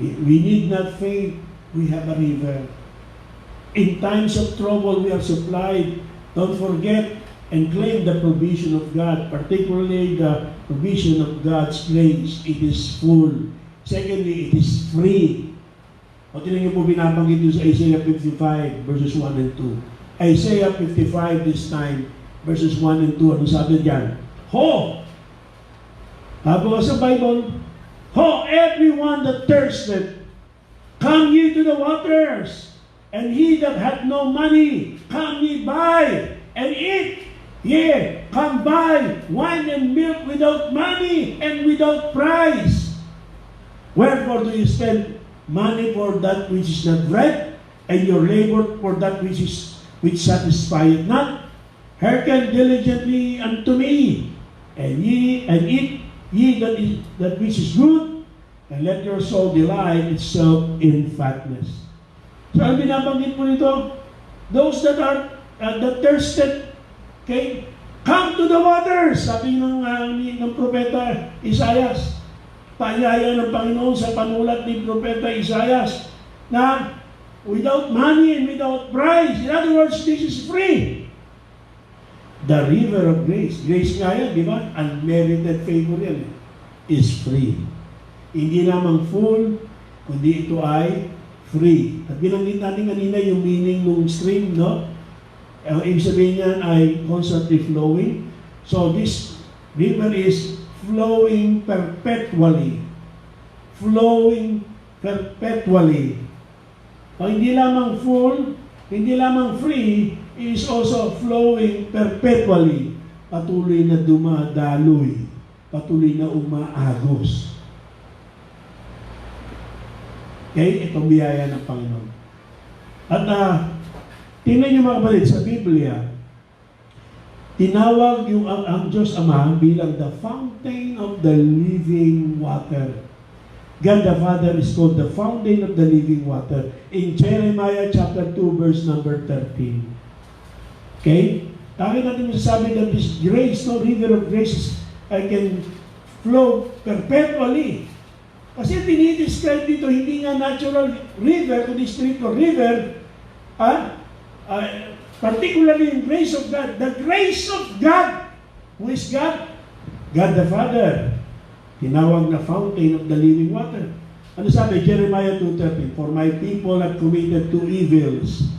We need not faint. We have a river. In times of trouble, we are supplied. Don't forget and claim the provision of God, particularly the provision of God's grace. It is full. Secondly, it is free. O tinan niyo po binabanggit doon sa Isaiah 55, verses 1 and 2. Isaiah 55 this time, verses 1 and 2. Ano sabi diyan? Ho! Habang sa Bible, ho, everyone that thirsteth, come ye to the waters, and he that hath no money, come ye buy, and eat. Yea, come buy wine and milk without money and without price. Wherefore do you spend money for that which is not bread, and your labor for that which satisfieth not? Hearken diligently unto me, and eat ye that which is good, and let your soul delight itself in fatness. So ang binabanggit po nito, those that are that thirsted, okay, come to the waters, sabi ng propeta Isaias. Paanyaya ng Panginoon sa panulat ni propeta Isaias na without money and without price. In other words, this is free. The river of grace. Grace nga yan, di ba? Unmerited favor yan. Is free. Hindi lamang full, kundi ito ay free. At binanggit natin kanina yung meaning ng stream, no? Ang ibig sabihin niyan ay constantly flowing. So this river is flowing perpetually. Flowing perpetually. O hindi lamang full, hindi lamang free, it is also flowing perpetually. Patuloy na dumadaloy. Patuloy na umaagos. Okay? Itong biyaya ng Panginoon. At tingnan niyo mga kapatid, sa Biblia, tinawag yung ang Diyos Ama bilang the fountain of the living water. God the Father is called the fountain of the living water. In Jeremiah chapter 2 verse number 13. Okay? Bakit natin masasabi that this grace, no river of grace, I can flow perpetually. Kasi dinidescribe dito, hindi nga natural river, kundi spiritual river, particularly in grace of God. The grace of God. Who is God? God the Father. Tinawag na fountain of the living water. Ano sabi? Jeremiah 2:13, for my people have committed two evils.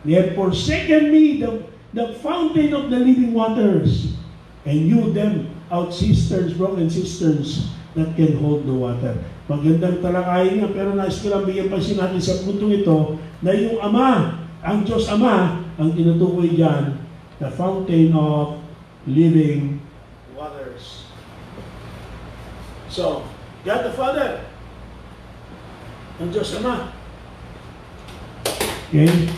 They have forsaken me, the fountain of the living waters, and you them out cisterns, broken cisterns, that can hold the water. Magandang talakayin nga, pero nais ko lang bigyan pansin natin sa puntong ito, na yung Ama, ang Diyos Ama, ang tinutukoy dyan, the fountain of living waters. So, God the Father, ang Diyos Ama. Okay?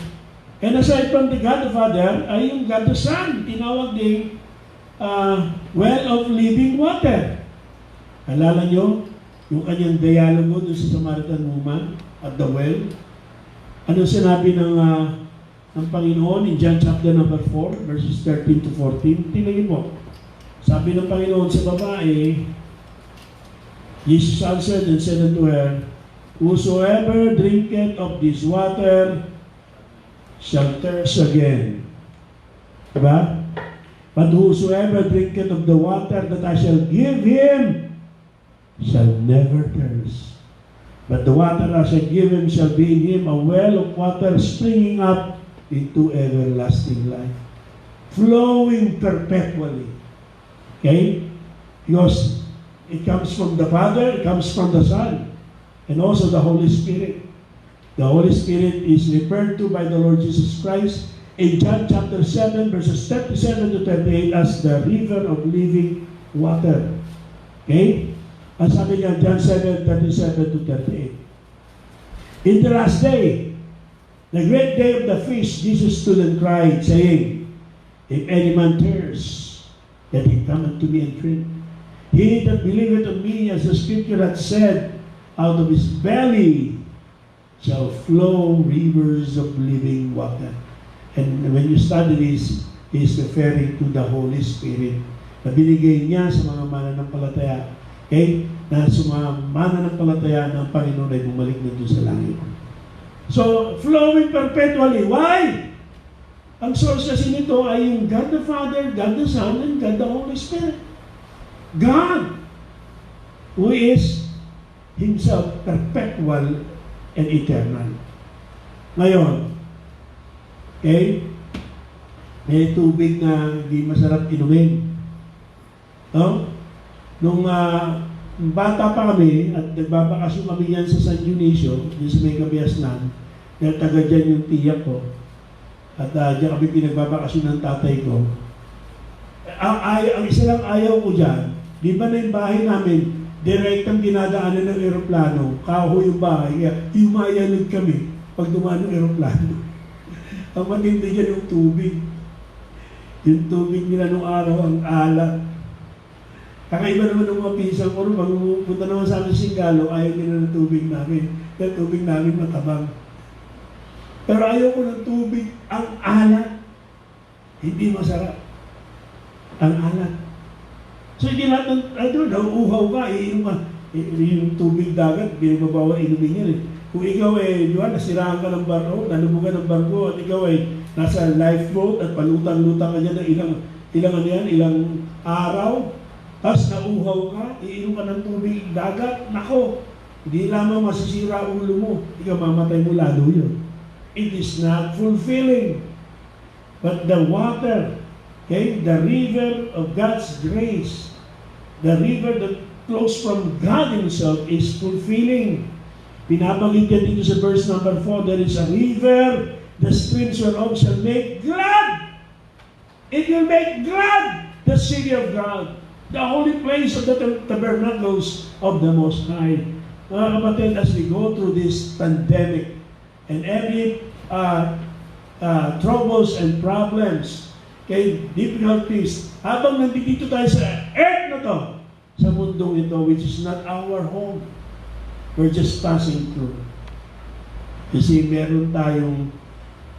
And aside from the God the Father, ay yung God the Son, tinawag ding well of living water. Alala nyo, yung kanyang dialogo doon sa Samaritan woman at the well. Ano sinabi ng Panginoon in John chapter number 4, verses 13 to 14? Tingnan niyo po. Sabi ng Panginoon sa babae, Jesus answered and said unto her, whosoever drinketh of this water shall thirst again. Diba? But whosoever drinketh of the water that I shall give him shall never thirst. But the water I shall give him shall be in him a well of water springing up into everlasting life, flowing perpetually. Okay? Because it comes from the Father, it comes from the Son, and also the Holy Spirit. The Holy Spirit is referred to by the Lord Jesus Christ in John chapter 7, verses 37 to 38 as the river of living water. Okay? Ang sabi niya, John 7, 37 to 38. In the last day, the great day of the feast, Jesus stood and cried, saying, if any man thirst, let him come unto me and drink. He that believeth on me, as the Scripture hath said, out of his belly shall flow rivers of living water. And when you study this, he is referring to the Holy Spirit na binigay niya sa mga mananampalataya. Okay? Na sa mga mananampalataya ng Panginoon ay bumalik na doon sa langit. So, flowing perpetually. Why? Ang source kasi nito ay yung God the Father, God the Son, and God the Holy Spirit. God, who is Himself perpetual and eternal. Ngayon, okay, may tubig na hindi masarap inumin. No? Nung bata pa kami at nagbabakasyon kami yan sa San Dionisio, din sa may Kabiasnan, dahil taga dyan yung tiyak ko, at dyan kami pinagbabakasyon ng tatay ko. Ang isa lang ayaw ko dyan, di ba na yung bahay namin, direktang dinadaanan ng eroplano, kahoy yung bahay, kaya yumayanig kami pag dumaan ng eroplano. Ang matindi dyan yung tubig. Yung tubig nila nung araw, ang alat. Kakaiba naman ng mga pisang ko, pag pupunta naman sa amin Singalo, ayaw nila ng tubig namin. Kaya tubig namin matabang. Pero ayaw ko ng tubig, ang alat. Hindi masarap. Ang alat. So hindi lahat ng, nauuhaw ka, iinom ka. Yung tubig dagat, binababawa inumin yan eh. Kung ikaw di ba, nasiraan ka ng barko, nalubugan ng barko, at ikaw nasa lifeboat at palutang-lutang ka dyan ng ilang araw, tapos nauuhaw ka, iinom ka ng tubig dagat, nako, hindi lamang masisira ang ulo mo, ikaw mamatay mo lalo yun. It is not fulfilling. But the water, okay, the river of God's grace, the river that flows from God Himself is fulfilling. Pinabanggit yan dito sa verse number 4, there is a river, the streams whereof shall make glad. It will make glad the city of God, the holy place of the tabernacles of the Most High. Mga kapatid, as we go through this pandemic and every troubles and problems, okay, difficulties, habang nandito tayo sa earth na to, sa mundong ito, which is not our home, we're just passing through. Kasi meron tayong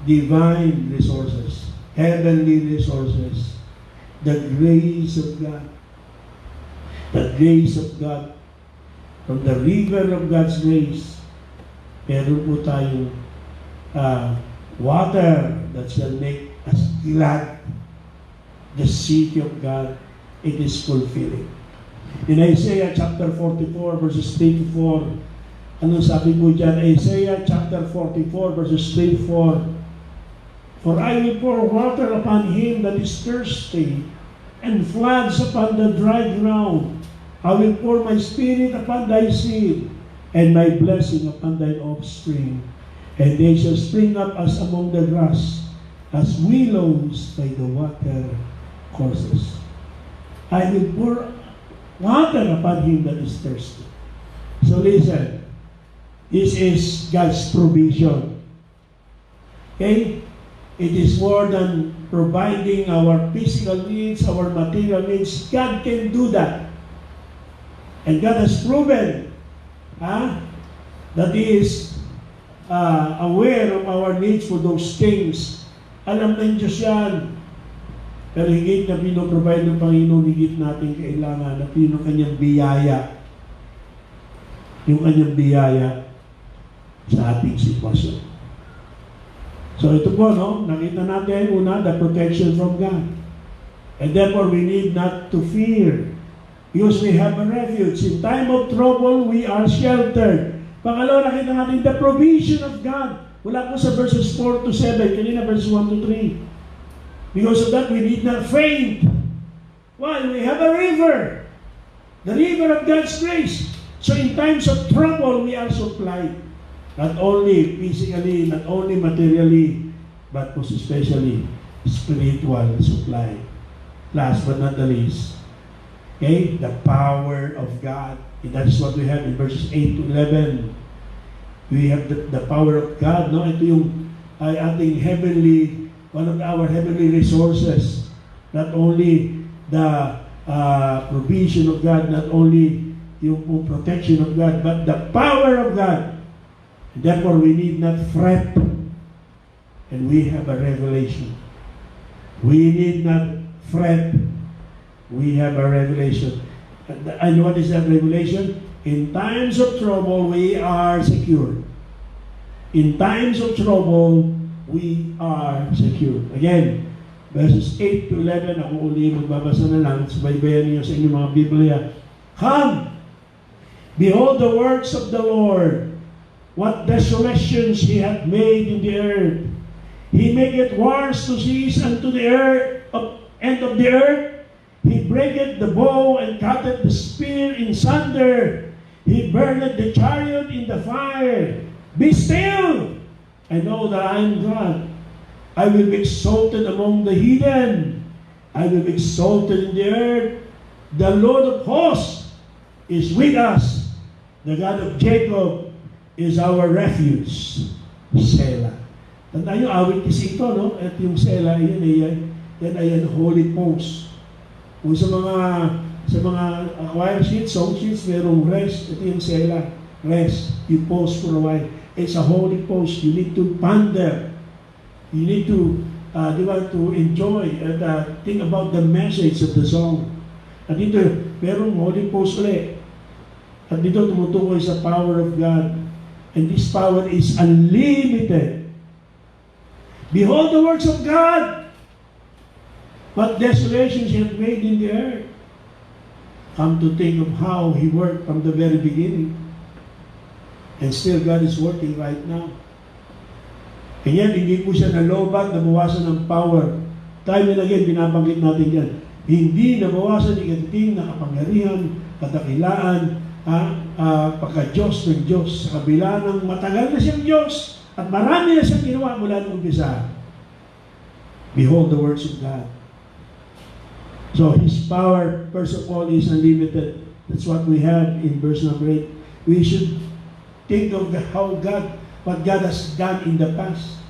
divine resources, heavenly resources, the grace of God. The grace of God. From the river of God's grace, meron po tayong water that shall make us glad. The city of God, it is fulfilling. In Isaiah chapter 44 verses 3 to 4, ano sabi po dyan? Isaiah chapter 44 verses 3 to 4, for I will pour water upon him that is thirsty, and floods upon the dry ground. I will pour my spirit upon thy seed, and my blessing upon thine offspring. And they shall spring up as among the grass, as willows by the water courses. I will pour water upon him that is thirsty. So listen, this is God's provision. Okay? It is more than providing our physical needs, our material needs. God can do that. And God has proven that He is aware of our needs for those things. Alam ng Diyos yan. Pero higit na pinoprovide ng Panginoon, higit natin kailangan at yun ang kanyang biyaya. Yung kanyang biyaya sa ating sitwasyon. So ito po, nakita natin una, the protection from God. And therefore, we need not to fear because we have a refuge. In time of trouble, we are sheltered. Pangalawa, nakita natin the provision of God. Wala po sa verses 4 to 7, kanina verses 1 to 3. Because of that, we need not faint. Why? We have a river. The river of God's grace. So in times of trouble, we are supplied. Not only physically, not only materially, but most especially spiritual supply. Last but not the least, okay, the power of God. And that is what we have in verses 8 to 11. We have the power of God. Ito yung ating heavenly, one of our heavenly resources. Not only the provision of God, not only yung protection of God, but the power of God. And therefore, we need not fret. And we have a revelation. We need not fret. We have a revelation. And what is that revelation? In times of trouble, we are secure. In times of trouble, we are secure. Again, verses 8 to 11, ako uli magbabasa na lang, subaybayan niyo sa inyong mga Biblia. Come, behold the works of the Lord, what desolations He hath made in the earth. He maketh wars to cease unto the end of the earth. He breaketh the bow and cutteth the spear in sunder. He burneth the chariot in the fire. Be still, and know that I am God. I will be exalted among the heathen, I will be exalted in the earth. The Lord of hosts is with us. The God of Jacob is our refuge. Selah. Tandaan nyo, awit kasi ito, no? At yung Selah, yan ay holy post. Kung sa mga choir sheets, song sheets, merong rest. Ito yung Selah. Rest. You pause for a while. It's a holy post. You need to ponder. You need to, to enjoy and think about the message of the song. At dito, merong holy post ulit. At dito tumutukoy sa power of God. And this power is unlimited. Behold the works of God. What desolations He hath made in the earth. Come to think of how He worked from the very beginning. And still God is working right now. Kaya hindi po siya nalobat, nabawasan ng power. Time and again, binabanggit natin yan. Hindi nabawasan ng iganting na kapangyarihan, kadakilaan, pagka-Diyos ng Diyos. Sa kabila ng matagal na siyang Diyos, at marami na siyang ginawa mula noong umpisa. Behold the works of God. So His power, first of all, is unlimited. That's what we have in verse number 8. We should think of what God has done in the past.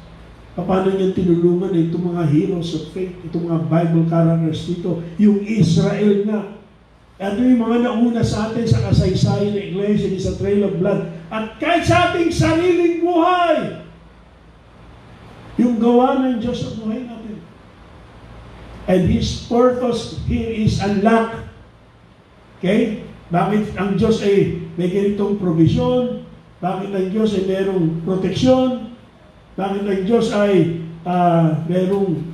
Paano niya tinulungan itong mga heroes of faith, itong mga Bible characters dito, yung Israel nga. At yung mga nauna sa atin sa kasaysayan ng Iglesia, sa trail of blood, at kahit sa ating sariling buhay, yung gawa ng Diyos sa buhay natin. And His purpose here is unlocked. Okay? Bakit ang Diyos ay may ganitong provision? Bakit ang Diyos ay mayroong proteksyon? Bakit ang Diyos ay mayroong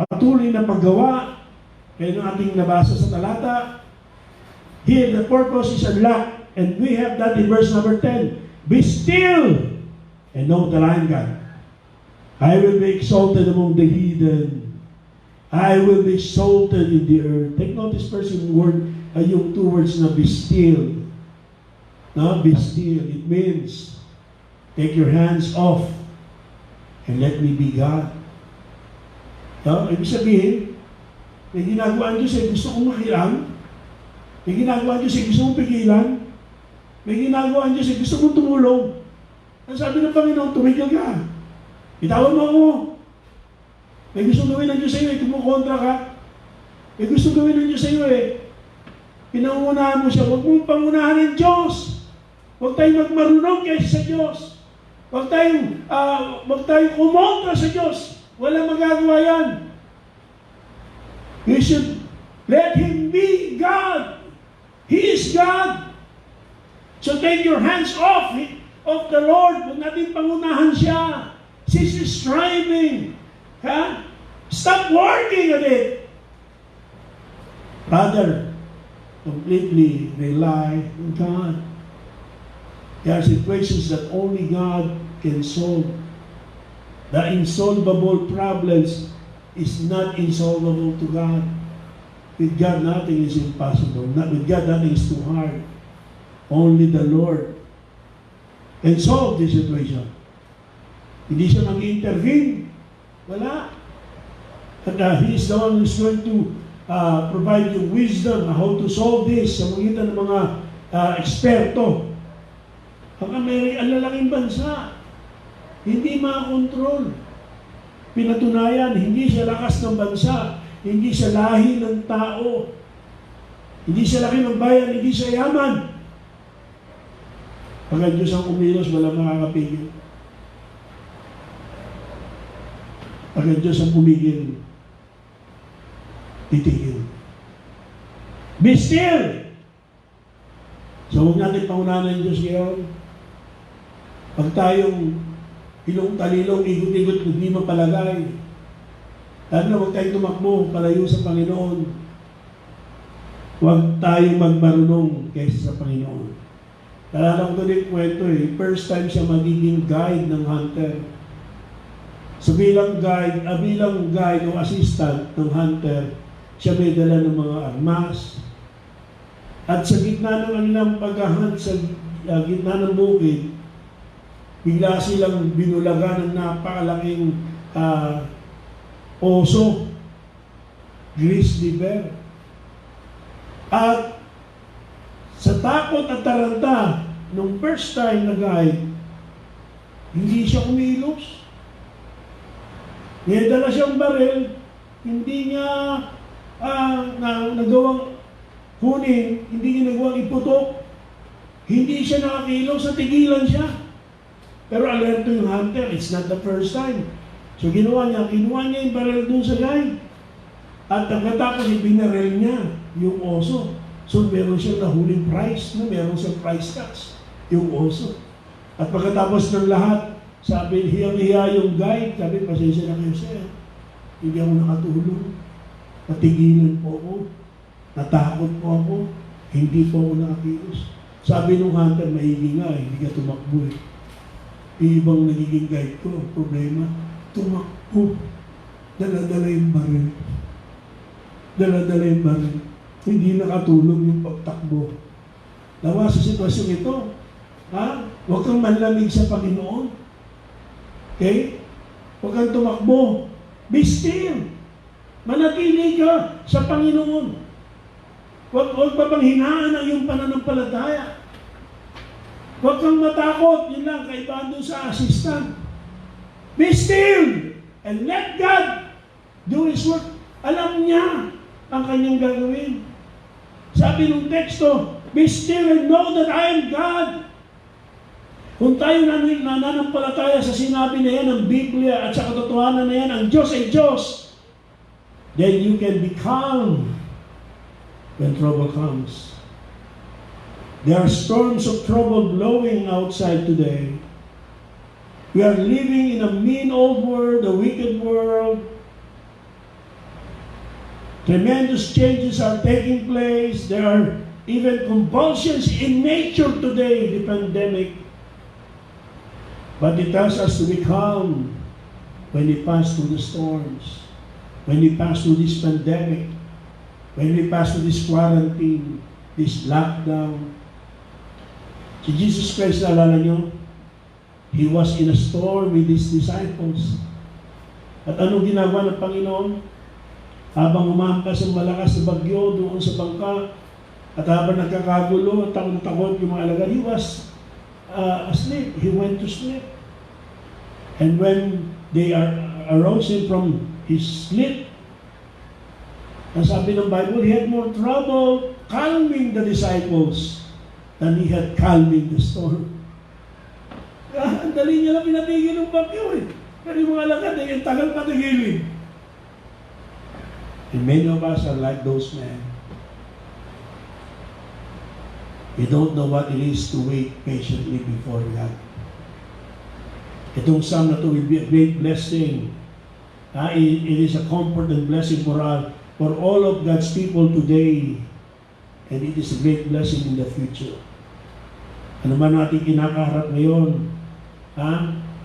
patuloy na paggawa? Kaya nung ating nabasa sa talata, here the purpose is unlocked. And we have that in verse number 10. Be still and know that I am God. I will be exalted among the heathen. I will be exalted in the earth. Take notice first yung word, yung two words na be still. No, be still. It means take your hands off and let me be God. No? Ibig sabihin, may ginagawa ang Diyos ay gusto kong makilang. May ginagawa ang Diyos ay gusto kong pigilan. May ginagawa ang Diyos ay gusto mong tumulong. Ang sabi ng Panginoon, tumigil ka. Itawan mo ako. May gusto gawin ng Diyos sa iyo ay kumukontra ka. May gusto gawin ng Diyos sa iyo pinangunahan mo siya. Huwag mong pangunahan ng Diyos. Huwag tayong magmarunong kaysa sa Diyos. Huwag tayong kumontra sa Diyos. Walang magagawa yan. We should let Him be God. He is God. So take your hands off the Lord. Huwag natin pangunahan siya. She's striving. Stop working at it. Rather, completely rely on God. There are situations that only God can solve. The insolvable problems is not insolvable to God. With God, nothing is impossible. With God, nothing is too hard. Only the Lord can solve this situation. Hindi siya mag-intervene. Wala. At He is the one who is going to provide you wisdom how to solve this sa magitan ng mga eksperto. Ang alalaking bansa, hindi makakontrol. Pinatunayan, hindi siya lakas ng bansa, hindi siya lahi ng tao, hindi siya laki ng bayan, hindi siya yaman. Pag ang Diyos ang umilos, walang makakapigil. Pag ang Diyos ang pumigil, titigil. Be still! So huwag natin paunahan ng Diyos ngayon. Pag tayong ilong-talilong, ikot-ikot, hindi mapalagay. Lalo na huwag tayong tumakbo, palayo sa Panginoon. Huwag tayong magmarunong kaysa sa Panginoon. Nalala ko doon yung kwento First time siya magiging guide ng hunter. So bilang guide o assistant ng hunter, siya may dala ng mga armas. At sa gitna ng kanilang paghahunt, sa gitna ng bukid, bigla silang binulagan ng napakalaking oso. grizzly bear. At sa takot at taranta, nung first time na guide, hindi siya kumilos. Ngayon dala siyang baril, hindi niya nagawang kunin, hindi niya nagawang iputok, hindi siya nakakilos, natigilan siya. Pero alerto yung hunter, it's not the first time. So kinuha niya yung baril dun sa guy. At pagkatapos ibinaril niya yung oso. So meron siyang nahuling prize, meron siyang prize tax, yung oso. At pagkatapos ng lahat, sabi, hiyang-hiya yung guide, sabi, pasensya na kayo sir. Hindi ako nakatulong. Natigilan po ako. Natakot po ako. Hindi po ako nakakilos. Sabi nung hunter, maigi nga, hindi ka tumakbo eh. Ibang nagiging guide ko, problema, tumakbo. Dala-dala yung baril. Dala-dala yung baril. Hindi nakatulong yung pagtakbo. Nawa sa sitwasyon ito, huwag kang manlamig sa Panginoon. Okay? Huwag kang tumakbo. Be still. Manatili ka sa Panginoon. Huwag pa bang hinaan ang iyong pananampalataya. Huwag kang matakot. Yun lang, kaibahan doon sa assistant. Be still and let God do His work. Alam niya ang kanyang gagawin. Sabi ng teksto, be still and know that I am God. Kung tayo nananampalataya sa sinabi na yan ng Biblia at sa katotohanan na yan, ang Diyos ay Diyos, then you can be calm when trouble comes. There are storms of trouble blowing outside today. We are living in a mean old world, a wicked world. Tremendous changes are taking place. There are even convulsions in nature today, the pandemic. But it tells us to be calm when we pass through the storms, when we pass through this pandemic, when we pass through this quarantine, this lockdown. Si Jesus Christ, naalala nyo, He was in a storm with His disciples. At anong ginagawa ng Panginoon? Habang umangkas ang malakas na bagyo doon sa bangka, at habang nagkakagulo, takot-takot yung mga alagad, He was asleep. He went to sleep. And when they arose him from his sleep, ang sabi ng Bible, he had more trouble calming the disciples than he had calming the storm. Ang dali niya lang pinatigil ng bagyo eh. Pero yung mga alagad, ang tagal patigilin. And many of us are like those men. We don't know what it is to wait patiently before God. Itong psalm na to will be a great blessing. It is a comfort and blessing for all of God's people today. And it is a great blessing in the future. Ano man natin kinakaharap ngayon,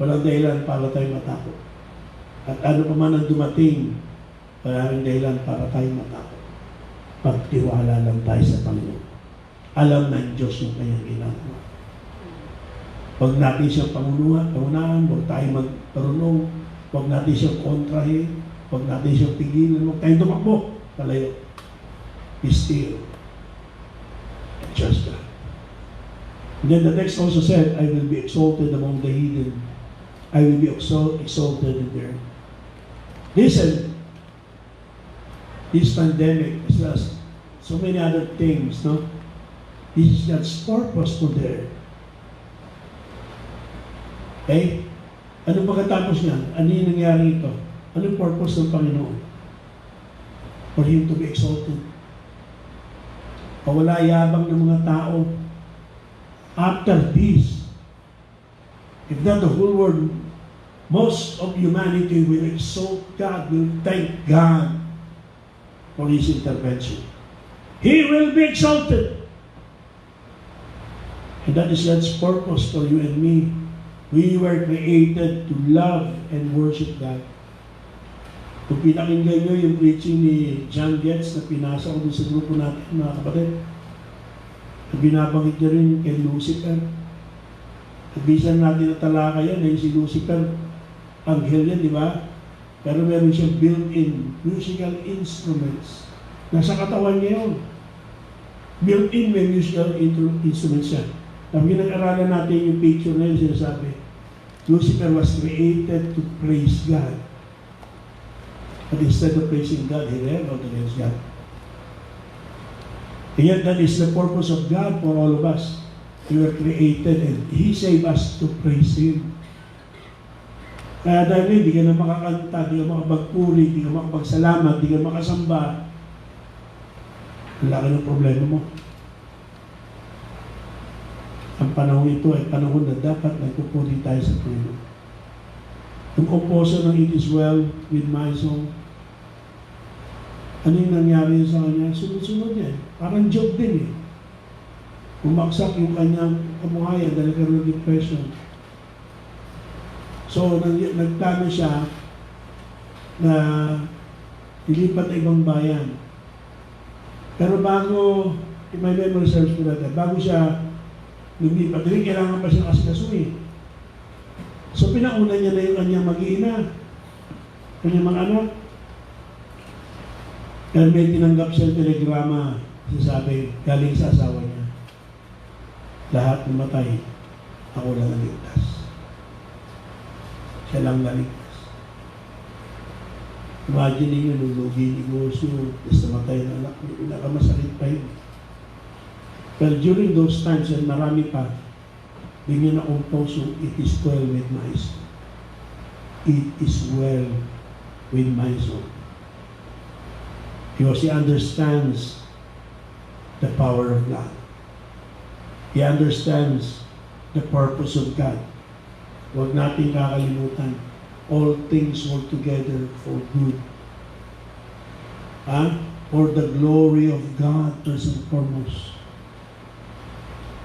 walang dahilan para tayo matakot. At ano pa man ang dumating, walang dahilan para tayo matakot. Pagtiwala lang tayo sa Panginoon. Alam ng Diyos yung kanyang ginagawa. Huwag natin siyang pangunahan, huwag tayo magparunong, huwag natin siyang kontrahin, huwag natin siyang pigilan, huwag tayong tumakbo, palayo. Be still. Trust God. And then the text also said, I will be exalted among the heathen. I will be exalted in there. Listen, this pandemic, as well as so many other things, no? This is God's purpose for there. Okay? Ano pagkatapos niyan? Ano yung nangyari ito? Ano yung purpose ng Panginoon? For Him to be exalted. Pawala yabang ng mga tao. After this, if not the whole world, most of humanity will exalt God, will thank God for His intervention. He will be exalted. And that is God's purpose for you and me. We were created to love and worship God. Kung pinakinggan nyo yung preaching ni John Getz na pinasa ko dun sa grupo natin, mga kapatid, binabanggit niya rin kay Lucifer. At bisan natin na talaka yan, si Lucifer, anghel yan, di ba? Pero meron siyang built-in musical instruments. Nasa katawan niya yun. Built-in may musical instruments siya. Pag ginag-aralan natin yung picture na yun, sinasabi, Lucifer was created to praise God. But instead of praising God, he rebelled against God. And yet that is the purpose of God for all of us. We were created and He saved us to praise Him. Kaya dahil hindi ka na makakanta, hindi ka makapagpuri, hindi ka makapagsalamat, hindi ka makasamba, wala ka ng problema mo. Ang panahon ito ay panahon na dapat nagpupuri tayo sa Panginoon. Yung composer ng It Is Well with My Song, ano yung nangyari sa kanya? Sunod-sunod yan. Parang joke din eh. Umaksak yung kanyang kamuhayan dahil karoon ng depression. So, nagplano siya na ilipat na ibang bayan. Pero bago, may memory serves ko natin, bago siya lumipat, hindi kailangan pa siya kasikasuhin. So, pinauna niya na yung kanyang mag-iina, kanyang mga anak. Kaya may tinanggap siya telegrama, sasabi, galing sa asawa niya. Lahat namatay, ako lang naligtas. Siya lang naligtas. Imagine niyo, lulugi, negosyo, basta namatay na anak, pinakamasakit pa yun. Pero during those times, and marami pa, bigyan na compose yung It Is Well with My Soul. It is well with my soul. Because he understands the power of God. He understands the purpose of God. Huwag natin kakalimutan, all things work together for good. For the glory of God, first and foremost.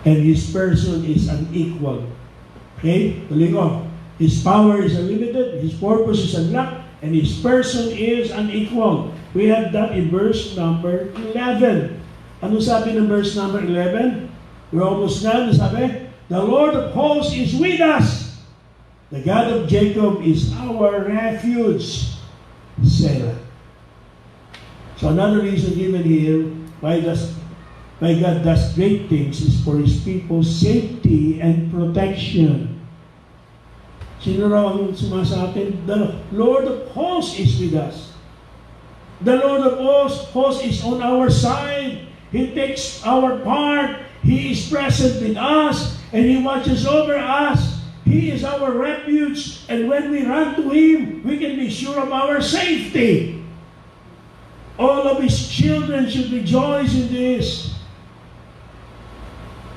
And His person is unequal. Okay? Tuloy ko. His power is unlimited, His purpose is unlocked, and His person is unequal. We have that in verse number 11. Ano sabi ng verse number 11? We're almost done. Sabi, the Lord of hosts is with us. The God of Jacob is our refuge. Selah. So another reason given here why God does great things is for His people's safety and protection. Sino raw ang sumasatin? The Lord of hosts is with us. The Lord of hosts is on our side. He takes our part. He is present with us, and He watches over us. He is our refuge, and when we run to Him, we can be sure of our safety. All of His children should rejoice in this.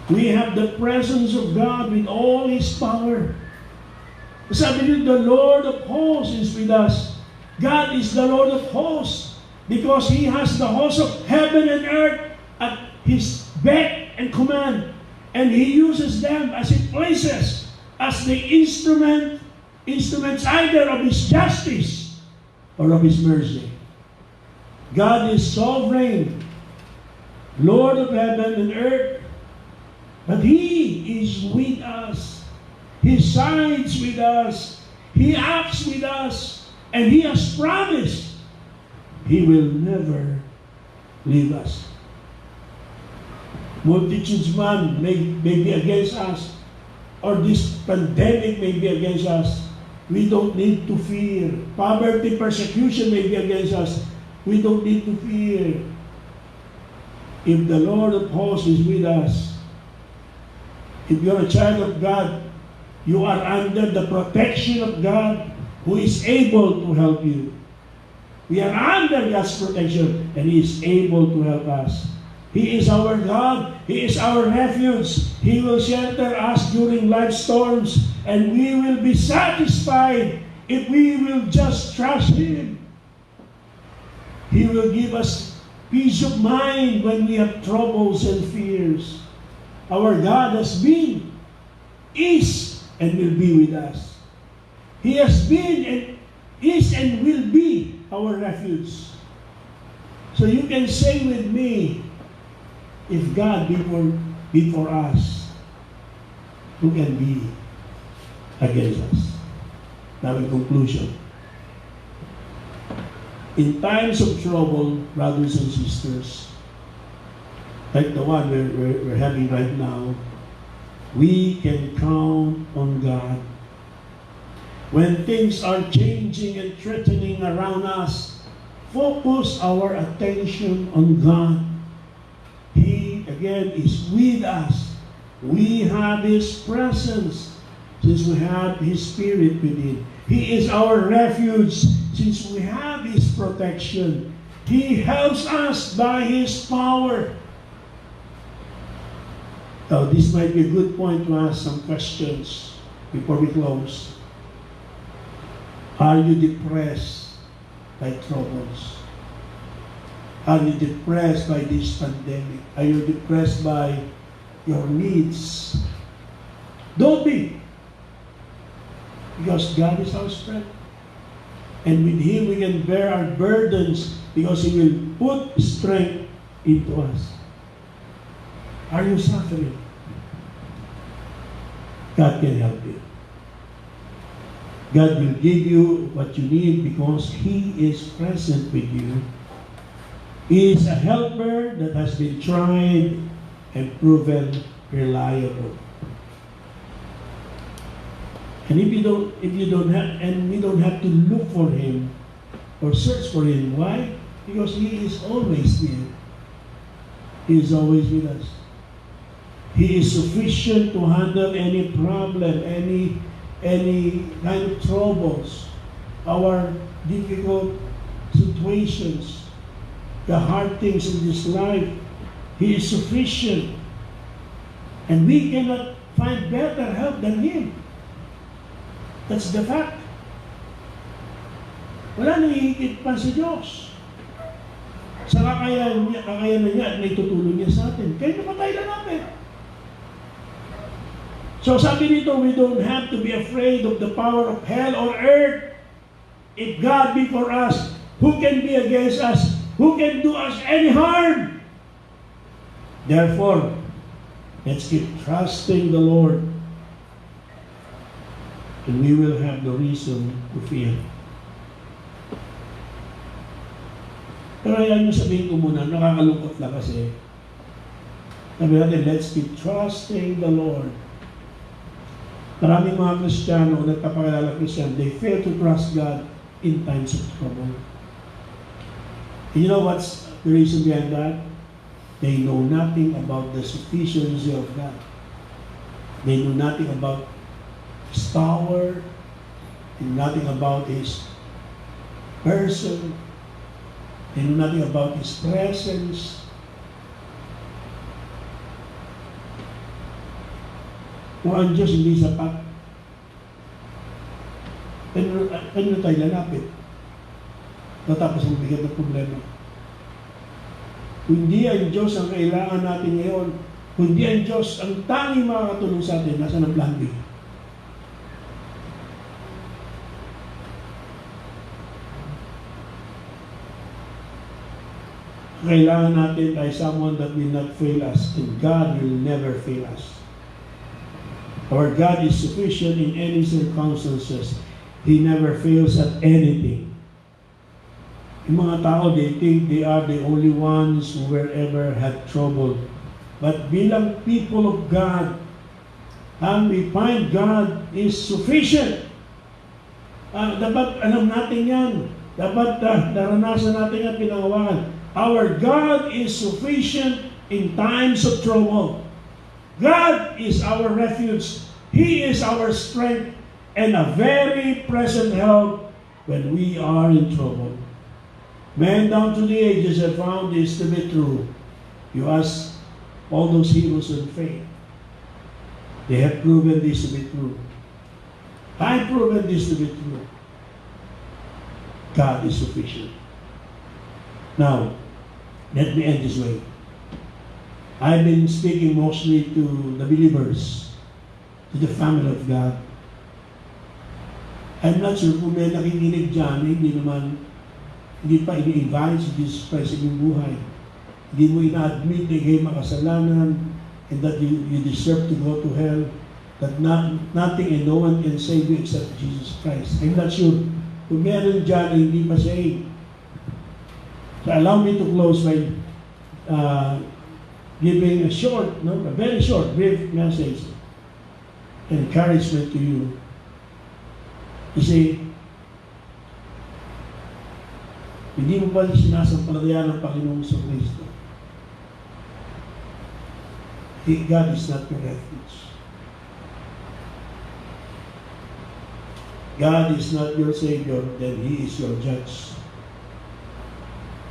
We have the presence of God with all His power. Sabi niyo, the Lord of hosts is with us. God is the Lord of hosts because He has the hosts of heaven and earth at His beck and command. And He uses them as He places as the instruments either of His justice or of His mercy. God is sovereign, Lord of heaven and earth, but He is with us. He sides with us. He acts with us. And He has promised He will never leave us. Multitudes man may be against us, or this pandemic may be against us. We don't need to fear. Poverty, persecution may be against us. We don't need to fear. If the Lord of hosts is with us, if you're a child of God, you are under the protection of God who is able to help you. We are under God's protection and He is able to help us. He is our God. He is our refuge. He will shelter us during life storms, and we will be satisfied if we will just trust Him. He will give us peace of mind when we have troubles and fears. Our God has been, is, and will be with us. He has been and is and will be our refuge. So you can say with me, if God be for us, who can be against us? Now in conclusion, In times of trouble, brothers and sisters, like the one we're having right now, we can count on God. When things are changing and threatening around us, focus our attention on God. He, again, is with us. We have His presence since we have His Spirit within. He is our refuge since we have His protection. He helps us by His power. Now, this might be a good point to ask some questions before we close. Are you depressed by troubles? Are you depressed by this pandemic? Are you depressed by your needs? Don't be. Because God is our strength. And with Him we can bear our burdens because He will put strength into us. Are you suffering? God can help you. God will give you what you need because He is present with you. He is a helper that has been tried and proven reliable. And if you don't have, and we don't have to look for Him or search for Him. Why? Because He is always here. He is always with us. He is sufficient to handle any problem, any kind of troubles, our difficult situations, the hard things in this life. He is sufficient. And we cannot find better help than Him. That's the fact. Wala nang hihigit pa sa Diyos. Sa kakayanan niya at naitutulong niya sa atin. Kaya napatay na natin. So sabi dito, we don't have to be afraid of the power of hell or earth. If God be for us, who can be against us? Who can do us any harm? Therefore, let's keep trusting the Lord. And we will have the reason to fear. Pero yan yung sabihin ko muna, nakakalungkot lang kasi. Sabi natin, let's keep trusting the Lord. Maraming mga Kristiyano o nagpapakilala Kristiyano, they fail to trust God in times of trouble. And you know what's the reason behind that? They know nothing about the sufficiency of God. They know nothing about His power, and nothing about His person, they know nothing about His presence. Kung ang Diyos hindi sapat, kanino tayo lalapit? Natapos ang bigat ng problema. Kundi ang Diyos ang kailangan natin ngayon, kundi ang Diyos ang tanging makakatulong sa atin, nasa ng plan B. Kailangan natin ay someone that will not fail us, and God will never fail us. Our God is sufficient in any circumstances. He never fails at anything. Yung mga tao, they think they are the only ones who were ever had trouble. But bilang people of God, and we find God is sufficient. Dapat alam natin yan. Dapat naranasan natin ang pinangawakan. Our God is sufficient in times of trouble. God is our refuge. He is our strength and a very present help when we are in trouble. Men down to the ages have found this to be true. You ask all those heroes in faith. They have proven this to be true. I've proven this to be true. God is sufficient. Now, let me end this way. I've been speaking mostly to the believers, to the family of God. I'm not sure kung may nakikinig dyan, hindi pa ini-invite si Jesus Christ sa inyong buhay. Hindi mo ina-admit na kayo makasalanan and that you deserve to go to hell, that nothing and no one can save you except Jesus Christ. I'm not sure kung meron dyan na hindi pa saved. So allow me to close by giving a short, a very short, brief message, encouragement to you. You see, hindi mo ba sinasampalataya ng Panginoong Kristo? God is not your refuge. God is not your Savior, then He is your judge.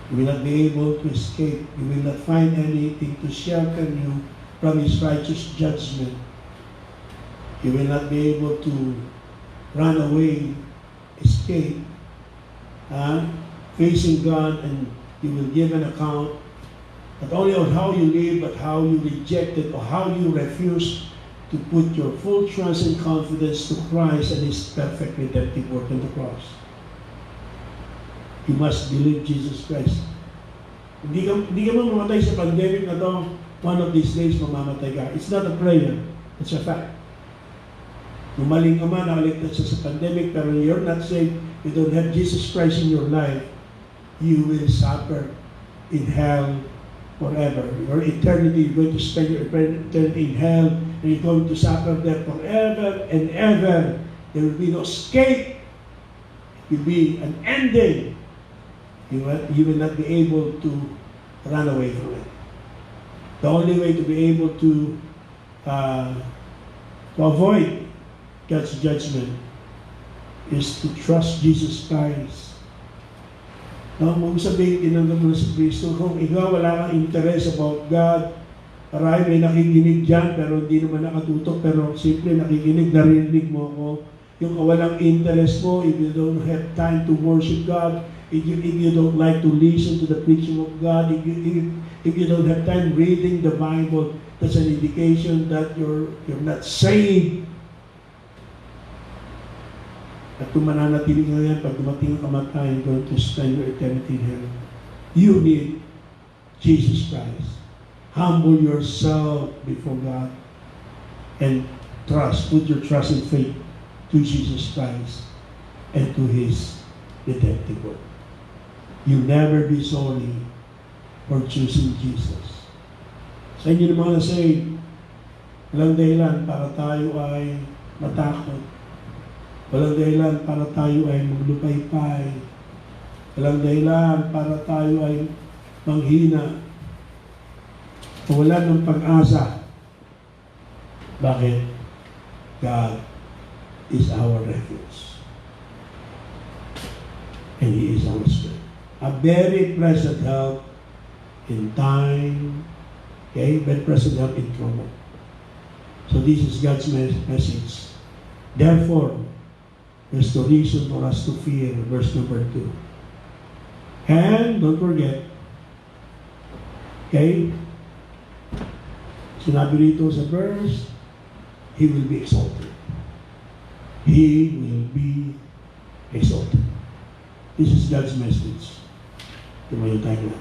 You will not be able to escape. You will not find anything to shelter you from His righteous judgment. You will not be able to run away, escape, facing God, and you will give an account not only on how you live, but how you rejected or how you refuse to put your full trust and confidence to Christ and His perfect redemptive work on the cross. You must believe Jesus Christ. Hindi ka mamamatay sa pandemic na to, one of these days mamamatay ka. It's not a prayer, it's a fact. Gumaling ka man, nakaligtas siya sa pandemic, pero you're not saved, you don't have Jesus Christ in your life, you will suffer in hell forever. Your eternity, you're going to spend your eternity in hell, and you're going to suffer there forever and ever. There will be no escape. It will be an ending. You will not be able to run away from it. The only way to be able to avoid God's judgment is to trust Jesus Christ. No, kung sabihin, tinanggap mo na si Kristo, kung ikaw wala kang interest about God, marami may nakikinig dyan, pero hindi naman nakatutok, pero simple nakikinig, narinig mo ako. Yung walang interest mo, if you don't have time to worship God, if you don't like to listen to the preaching of God, if you don't have time reading the Bible, that's an indication that you're not saved. At kung mananatili ka yan, pag dumating ang kamatayan, you're going to spend your eternity in heaven. You need Jesus Christ. Humble yourself before God and trust, put your trust and faith to Jesus Christ and to His redemptive work. You'll never be sorry for choosing Jesus. Sa inyo naman na say, walang dahilan para tayo ay matakot. Walang dahilan para tayo ay maglupaypay. Walang dahilan para tayo ay manghina. Wala ng pag-asa. Bakit? God is our refuge. And He is our strength. A very present help in time. Okay? Very present help in trouble. So this is God's message. Therefore, there's no reason for us to fear. Verse number 2. And don't forget, okay, sinabi rito sa verse, He will be exalted. He will be exalted. This is God's message. Tumayo tayo.